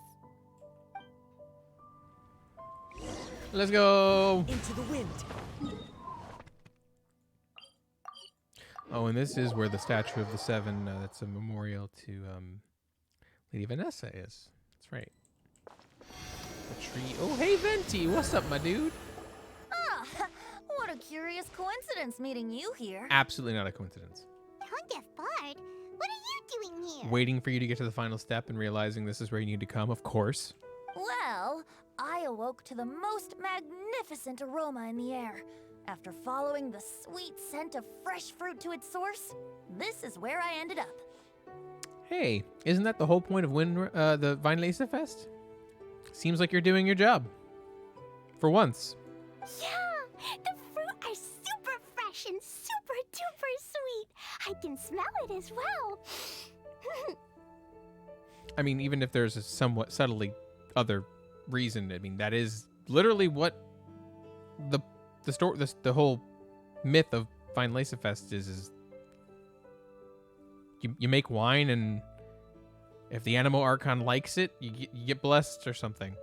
Let's go. Into the wind. Oh, and this is where the statue of the Seven, that's a memorial to Lady Vanessa is. That's right. The tree. Oh, hey, Venti. What's up, my dude? Ah, what a curious coincidence meeting you here. Absolutely not a coincidence. Don't get bored. What are you doing here? Waiting for you to get to the final step and realizing this is where you need to come, of course. Well, I awoke to the most magnificent aroma in the air. After following the sweet scent of fresh fruit to its source, this is where I ended up. Hey, isn't that the whole point of the Weinlese Fest? Seems like you're doing your job. For once. Yeah, the fruit are super fresh and super duper sweet. I can smell it as well. I mean, even if there's a somewhat subtly other reason, I mean, that is literally what the whole myth of Weinlese Fest is you make wine, and if the Animal Archon likes it, you get blessed or something.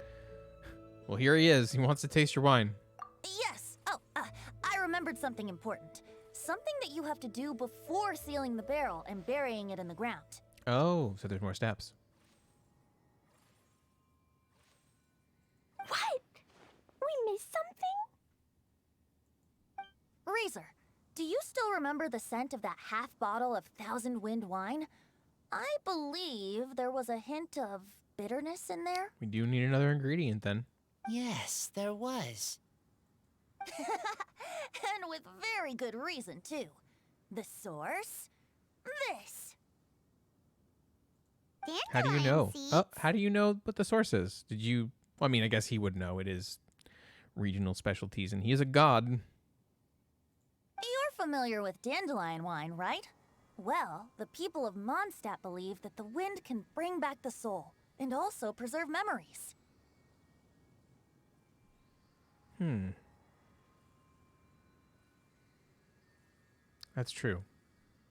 Well, here he is. He wants to taste your wine. Yes. Oh, I remembered something important. Something that you have to do before sealing the barrel and burying it in the ground. Oh, so there's more steps. What? We missed something? Razor, do you still remember the scent of that half bottle of Thousand Wind wine? I believe there was a hint of bitterness in there. We do need another ingredient then. Yes, there was. And with very good reason, too. The source? This. How do you Dandelion know? seeds. Oh, how do you know what the source is? Did you? Well, I mean, I guess he would know. It is regional specialties, and he is a god. You're familiar with dandelion wine, right? Well, the people of Mondstadt believe that the wind can bring back the soul and also preserve memories. That's true.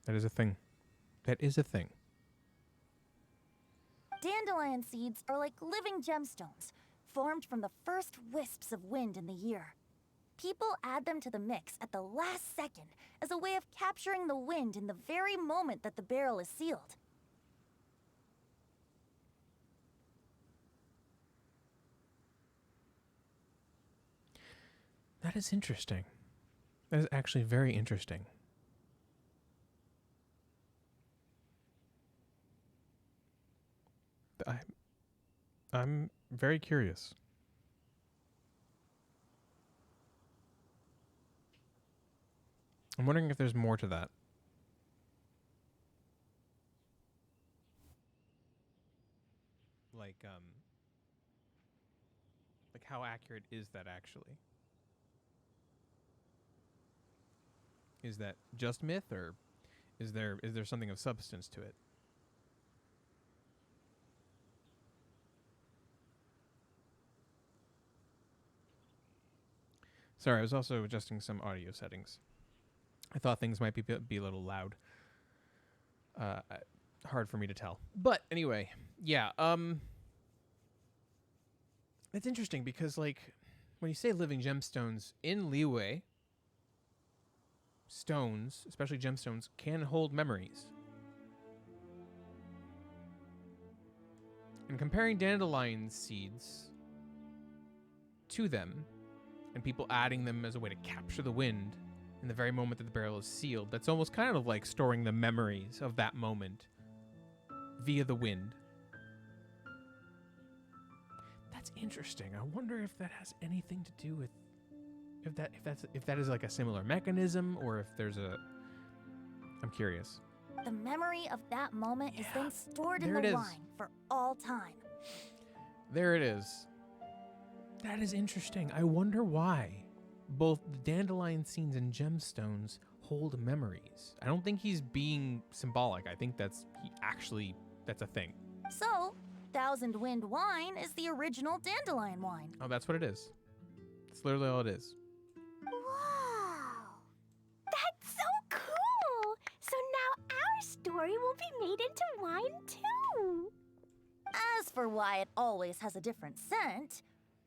That is a thing. That is a thing. Dandelion seeds are like living gemstones, formed from the first wisps of wind in the year. People add them to the mix at the last second as a way of capturing the wind in the very moment that the barrel is sealed. That is interesting. That is actually very interesting. I'm very curious. I'm wondering if there's more to that. Like how accurate is that actually? Is that just myth, or is there something of substance to it? Sorry, I was also adjusting some audio settings. I thought things might be a little loud. Hard for me to tell. But anyway, yeah. It's interesting because, like, when you say living gemstones in Liyue, stones, especially gemstones, can hold memories. And comparing dandelion seeds to them, and people adding them as a way to capture the wind in the very moment that the barrel is sealed, that's almost kind of like storing the memories of that moment via the wind. That's interesting. I wonder if that has anything to do with if that is like a similar mechanism, or if there's a. I'm curious. The memory of that moment is then stored in There it the is. wine for all time. There it is. That is interesting. I wonder why both the dandelion scenes and gemstones hold memories. I don't think he's being symbolic. I think that's a thing. So, Thousand Wind wine is the original dandelion wine. Oh, that's what it is. It's literally all it is. Wow. That's so cool. So now our story will be made into wine too. As for why it always has a different scent,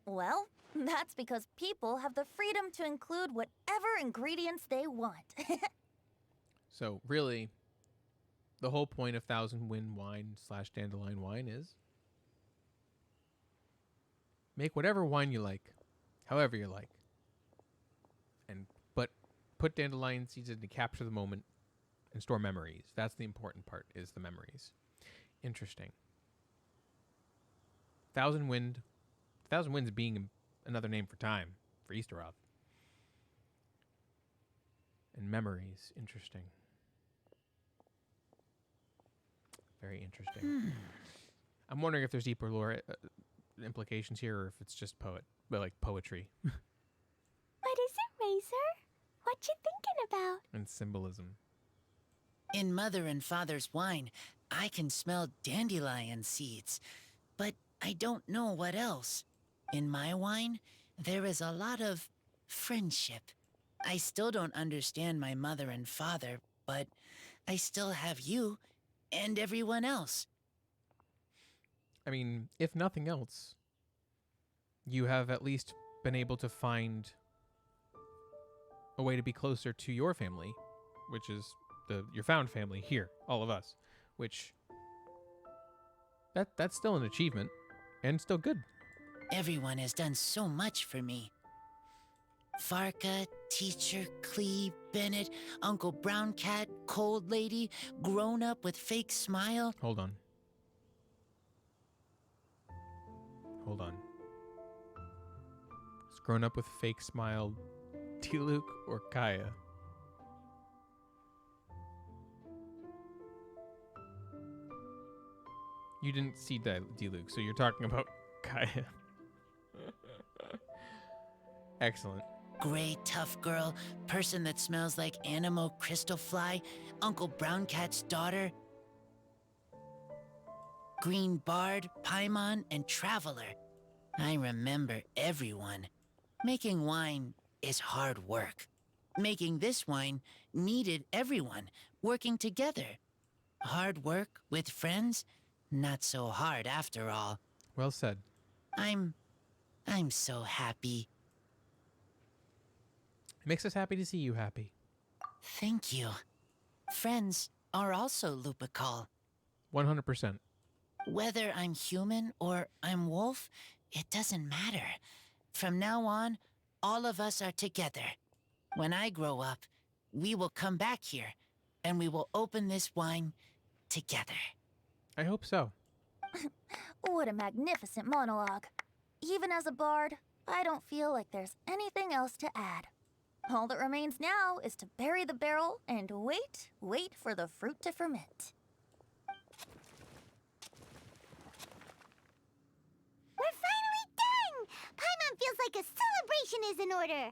well, that's because people have the freedom to include whatever ingredients they want. So really, the whole point of Thousand Wind wine / dandelion wine is make whatever wine you like, however you like, but put dandelion seeds in to capture the moment and store memories. That's the important part, is the memories. Interesting. Thousand Winds being another name for time, for Easteroth. And memories, interesting. Very interesting. I'm wondering if there's deeper lore implications here, or if it's just poetry What is it, Razor? What you thinking about? and symbolism. In Mother and Father's wine, I can smell dandelion seeds, but I don't know what else. In my wine, there is a lot of friendship. I still don't understand my mother and father, but I still have you and everyone else. I mean, if nothing else, you have at least been able to find a way to be closer to your family, which is your found family here, all of us, which That's still an achievement, and still good. Everyone has done so much for me. Farka, Teacher, Clee, Bennett, Uncle Brown Cat, Cold Lady, Grown Up with Fake Smile. Hold on. Hold on. It's Grown Up with Fake Smile, T-Luke or Kaya? You didn't see D-Luke, so you're talking about Kaya. Excellent. Gray, tough girl, person that smells like Animo Crystal Fly, Uncle Brown Cat's daughter, Green Bard, Paimon, and Traveler. I remember everyone. Making wine is hard work. Making this wine needed everyone working together. Hard work with friends? Not so hard after all. Well said. I'm so happy. It makes us happy to see you happy. Thank you. Friends are also Lupical. 100%. Whether I'm human or I'm wolf, it doesn't matter. From now on, all of us are together. When I grow up, we will come back here, and we will open this wine together. I hope so. What a magnificent monologue. Even as a bard, I don't feel like there's anything else to add. All that remains now is to bury the barrel and wait for the fruit to ferment. We're finally done! Paimon feels like a celebration is in order.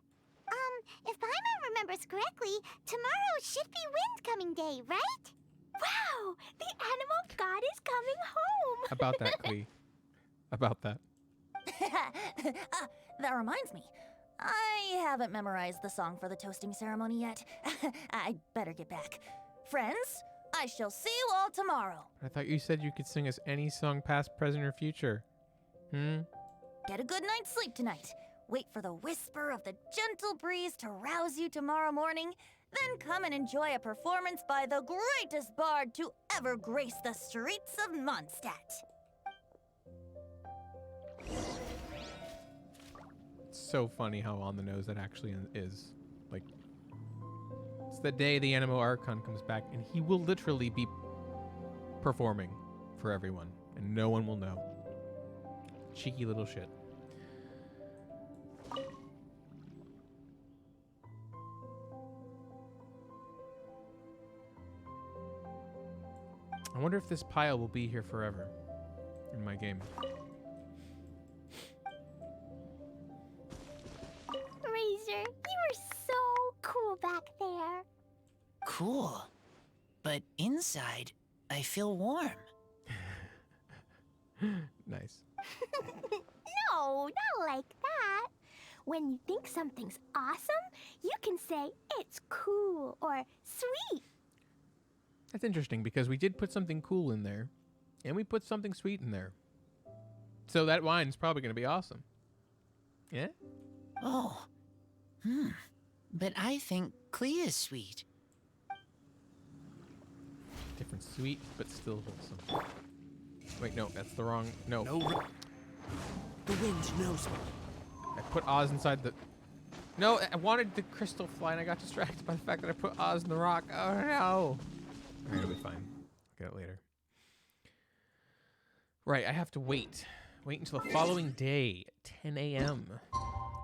If Paimon remembers correctly, tomorrow should be Wind Coming Day, right? Wow! The animal god is coming home! About that, Clee. About that. That reminds me. I haven't memorized the song for the toasting ceremony yet. I'd better get back. Friends, I shall see you all tomorrow. I thought you said you could sing us any song past, present, or future. Get a good night's sleep tonight. Wait for the whisper of the gentle breeze to rouse you tomorrow morning. Then come and enjoy a performance by the greatest bard to ever grace the streets of Mondstadt. It's so funny how on the nose that actually is. Like, it's the day the Animo Archon comes back, and he will literally be performing for everyone, and no one will know. Cheeky little shit. I wonder if this pile will be here forever in my game. Razor, you were so cool back there. Cool. But inside, I feel warm. Nice. No, not like that. When you think something's awesome, you can say it's cool or sweet. That's interesting because we did put something cool in there, and we put something sweet in there. So that wine's probably going to be awesome. Yeah? Oh. But I think Clee is sweet. Different sweet, but still wholesome. Wait, no, that's the wrong... No. The wind knows me. I put Oz inside the... No, I wanted the crystal fly, and I got distracted by the fact that I put Oz in the rock. Oh, no. Alright, it'll be fine. I'll get it later. Right, I have to wait. Wait until the following day at 10 a.m.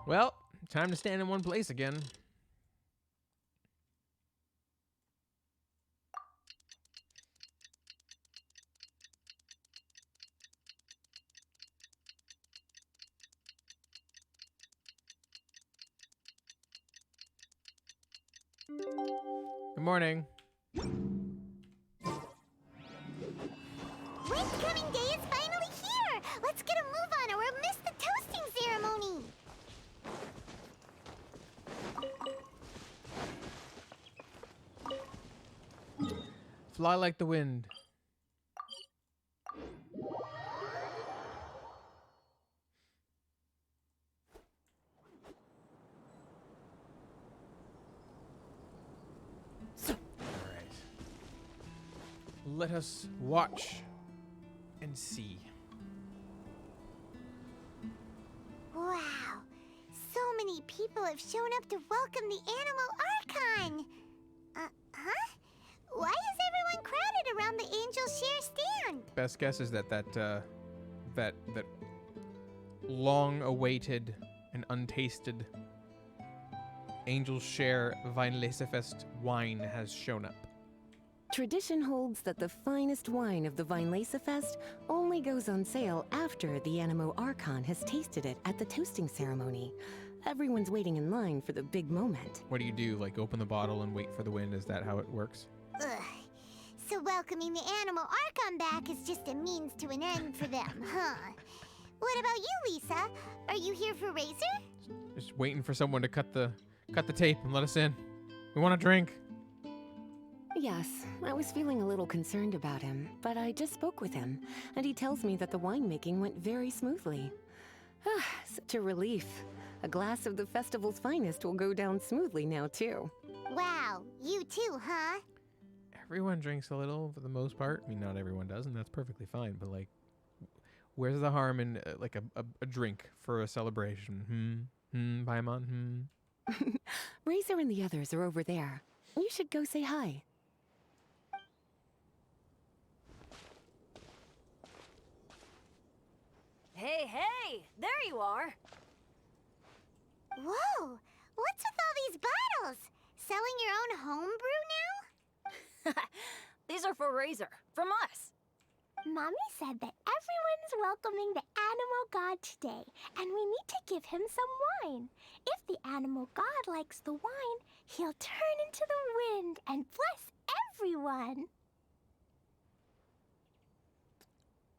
Well, time to stand in one place again. Good morning. Wind Coming Day is finally here! Let's get a move on or we'll miss the toasting ceremony! Fly like the wind. Let us watch and see. Wow. So many people have shown up to welcome the Animal Archon. Huh? Why is everyone crowded around the Angel Share stand? Best guess is that long-awaited and untasted Angel Share Weinlesefest wine has shown up. Tradition holds that the finest wine of the Weinlesefest only goes on sale after the Animo Archon has tasted it at the toasting ceremony. Everyone's waiting in line for the big moment. What do? Like open the bottle and wait for the wind? Is that how it works? Ugh. So welcoming the Animal Archon back is just a means to an end for them, huh? What about you, Lisa? Are you here for Razor? Just waiting for someone to cut the tape and let us in. We want a drink. Yes, I was feeling a little concerned about him, but I just spoke with him, and he tells me that the winemaking went very smoothly. Ah, such a relief. A glass of the festival's finest will go down smoothly now, too. Wow, you too, huh? Everyone drinks a little for the most part. I mean, not everyone does, and that's perfectly fine. But like, where's the harm in like a drink for a celebration? Paimon? Razor and the others are over there. You should go say hi. Hey, there you are. Whoa, what's with all these bottles? Selling your own homebrew now? These are for Razor, from us. Mommy said that everyone's welcoming the Animal God today, and we need to give him some wine. If the Animal God likes the wine, he'll turn into the wind and bless everyone.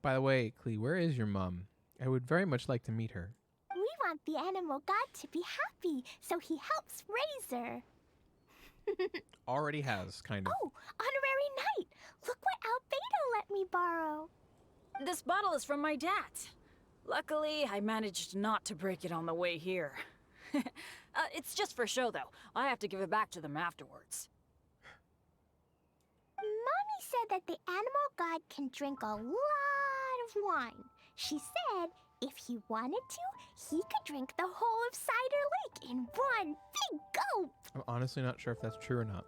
By the way, Klee, where is your mom? I would very much like to meet her. We want the Animal God to be happy, so he helps Razor. Already has, kind of. Oh, honorary knight! Look what Albedo let me borrow. This bottle is from my dad. Luckily, I managed not to break it on the way here. It's just for show, though. I have to give it back to them afterwards. Mommy said that the Animal God can drink a lot of wine. She said if he wanted to, he could drink the whole of Cider Lake in one big gulp. I'm honestly not sure if that's true or not.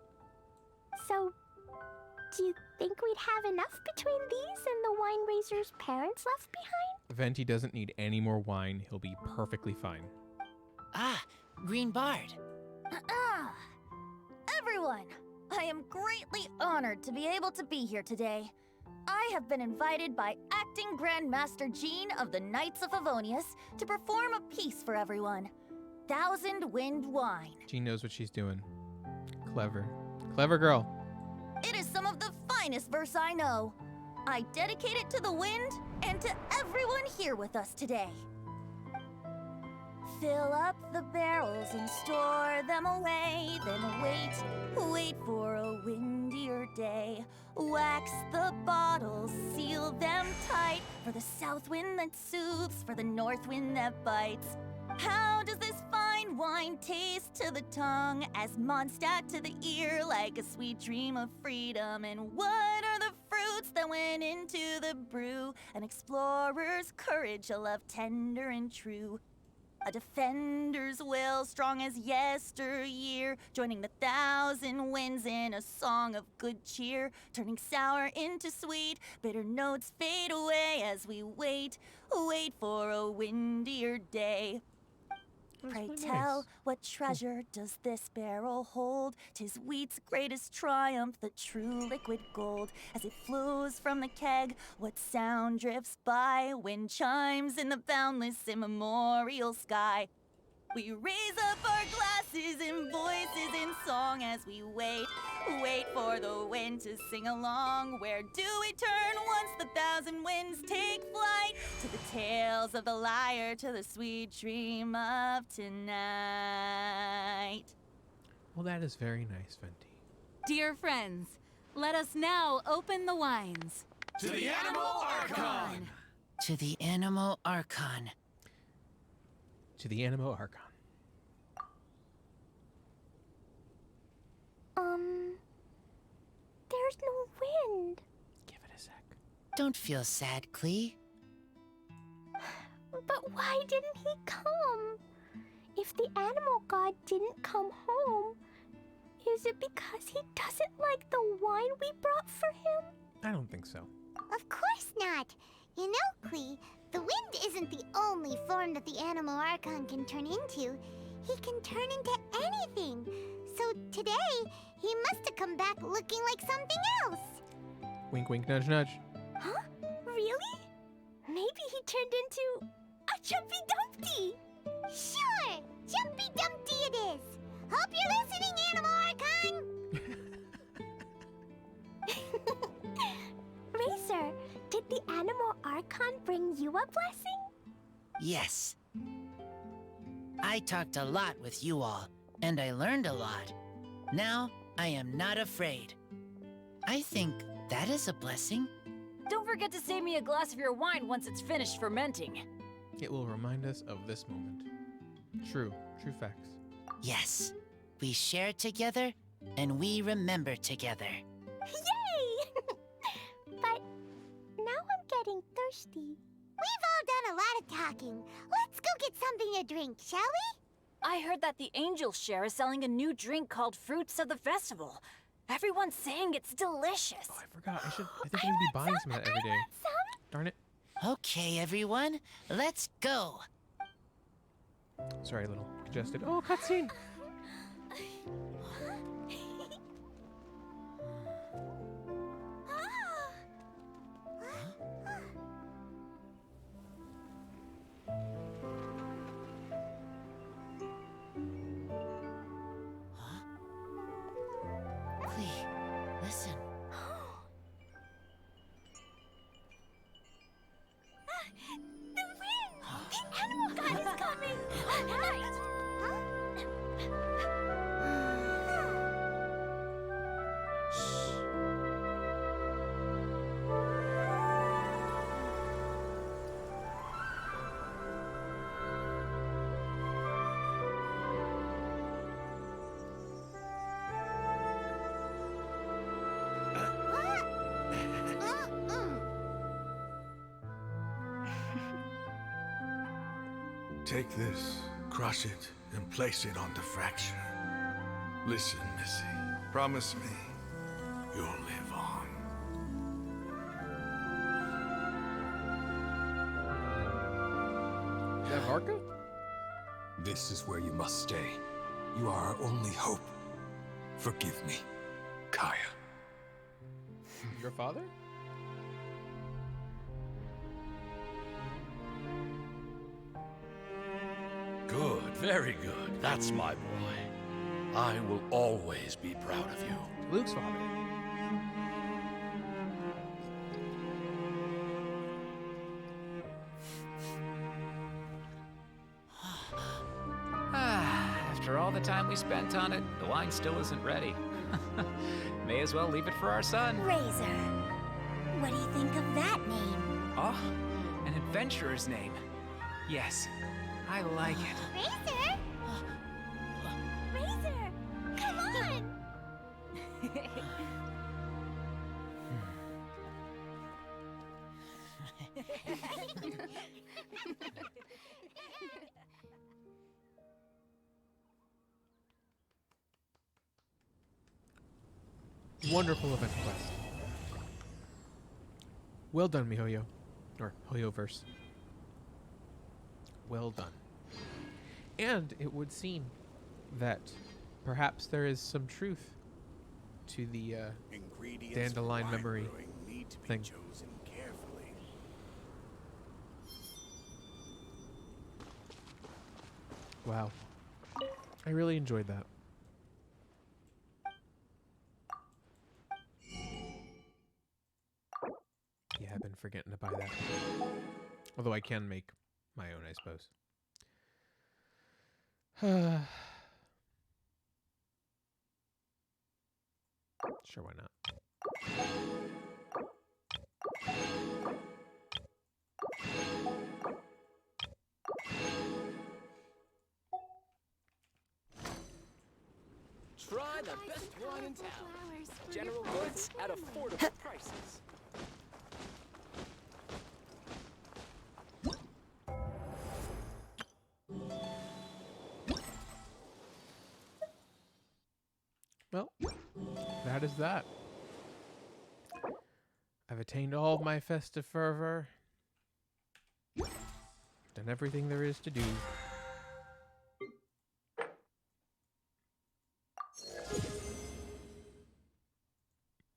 So, do you think we'd have enough between these and the wine raiser's parents left behind? Venti doesn't need any more wine. He'll be perfectly fine. Ah, Green Bard. Everyone, I am greatly honored to be able to be here today. I have been invited by Acting Grand Master Jean of the Knights of Favonius to perform a piece for everyone. Thousand Wind Wine. Jean knows what she's doing. Clever. Clever girl. It is some of the finest verse I know. I dedicate it to the wind and to everyone here with us today. Fill up the barrels and store them away, then wait for a windier day. Wax the bottles, seal them tight, for the south wind that soothes, for the north wind that bites. How does this fine wine taste to the tongue, as Mondstadt to the ear, like a sweet dream of freedom? And what are the fruits that went into the brew? An explorer's courage, a love tender and true. A defender's will, strong as yesteryear, joining the thousand winds in a song of good cheer, turning sour into sweet, bitter notes fade away as we wait for a windier day. Pray tell, what treasure does this barrel hold? 'Tis wheat's greatest triumph, the true liquid gold. As it flows from the keg, what sound drifts by? Wind chimes in the boundless immemorial sky. We raise up our glasses and voices in song as we wait for the wind to sing along. Where do we turn once the thousand winds take flight? To the tales of the lyre, to the sweet dream of tonight. Well, that is very nice, Venti. Dear friends, let us now open the wines. To the Animal Archon! To the Animal Archon. To the Animo Archon. There's no wind. Give it a sec. Don't feel sad, Klee. But why didn't he come? If the animal god didn't come home, is it because he doesn't like the wine we brought for him? I don't think so. Of course not. You know, Klee, the wind isn't the only form that the Animal Archon can turn into. He can turn into anything. So today, he must have come back looking like something else. Wink, wink, nudge, nudge. Huh? Really? Maybe he turned into a Jumpy Dumpty. Sure, Jumpy Dumpty it is. Hope you're listening, Animal Archon. Razor, did the Animal Archon bring you a blessing? Yes. I talked a lot with you all, and I learned a lot. Now, I am not afraid. I think that is a blessing. Don't forget to save me a glass of your wine once it's finished fermenting. It will remind us of this moment. True facts. Yes, we share together, and we remember together. Yay! But now I'm getting thirsty. We've all done a lot of talking. Let's go get something to drink, shall we? I heard that the Angel Share is selling a new drink called Fruits of the Festival. Everyone's saying it's delicious. Oh, I forgot. I think I need to be buying some of that every day. Darn it. Okay, everyone, let's go. Sorry, a little congested. Oh, cutscene. Klee, listen. The wind! The animal god is coming! Right! Take this, crush it, and place it on the fracture. Listen, Missy, promise me you'll live on. Is that Varka? This is where you must stay. You are our only hope. Forgive me, Kaya. Your father? Good, very good. That's my boy. I will always be proud of you. Luke's father. After all the time we spent on it, the wine still isn't ready. May as well leave it for our son. Razor, what do you think of that name? Oh, an adventurer's name. Yes, I like it. Razor? Razor, come on! Wonderful event quest. Well done, MiHoYo. Or Hoyoverse. Well done. And it would seem that perhaps there is some truth to the dandelion memory thing. Wow. I really enjoyed that. Yeah, I've been forgetting to buy that. Although I can make my own, I suppose. Sure, why not? Try the best wine in town. General goods at affordable prices. Well, that is that. I've attained all of my festive fervor. Done everything there is to do.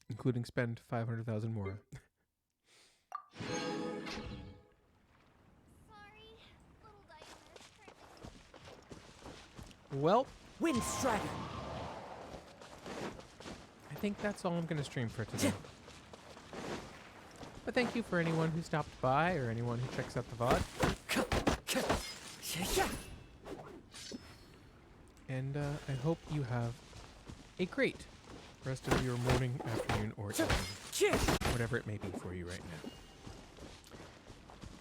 Including spend 500,000 more. Well, Windstrider. I think that's all I'm going to stream for today. But thank you for anyone who stopped by or anyone who checks out the VOD. And I hope you have a great rest of your morning, afternoon, or evening. Whatever it may be for you right now.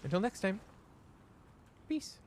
Until next time, peace.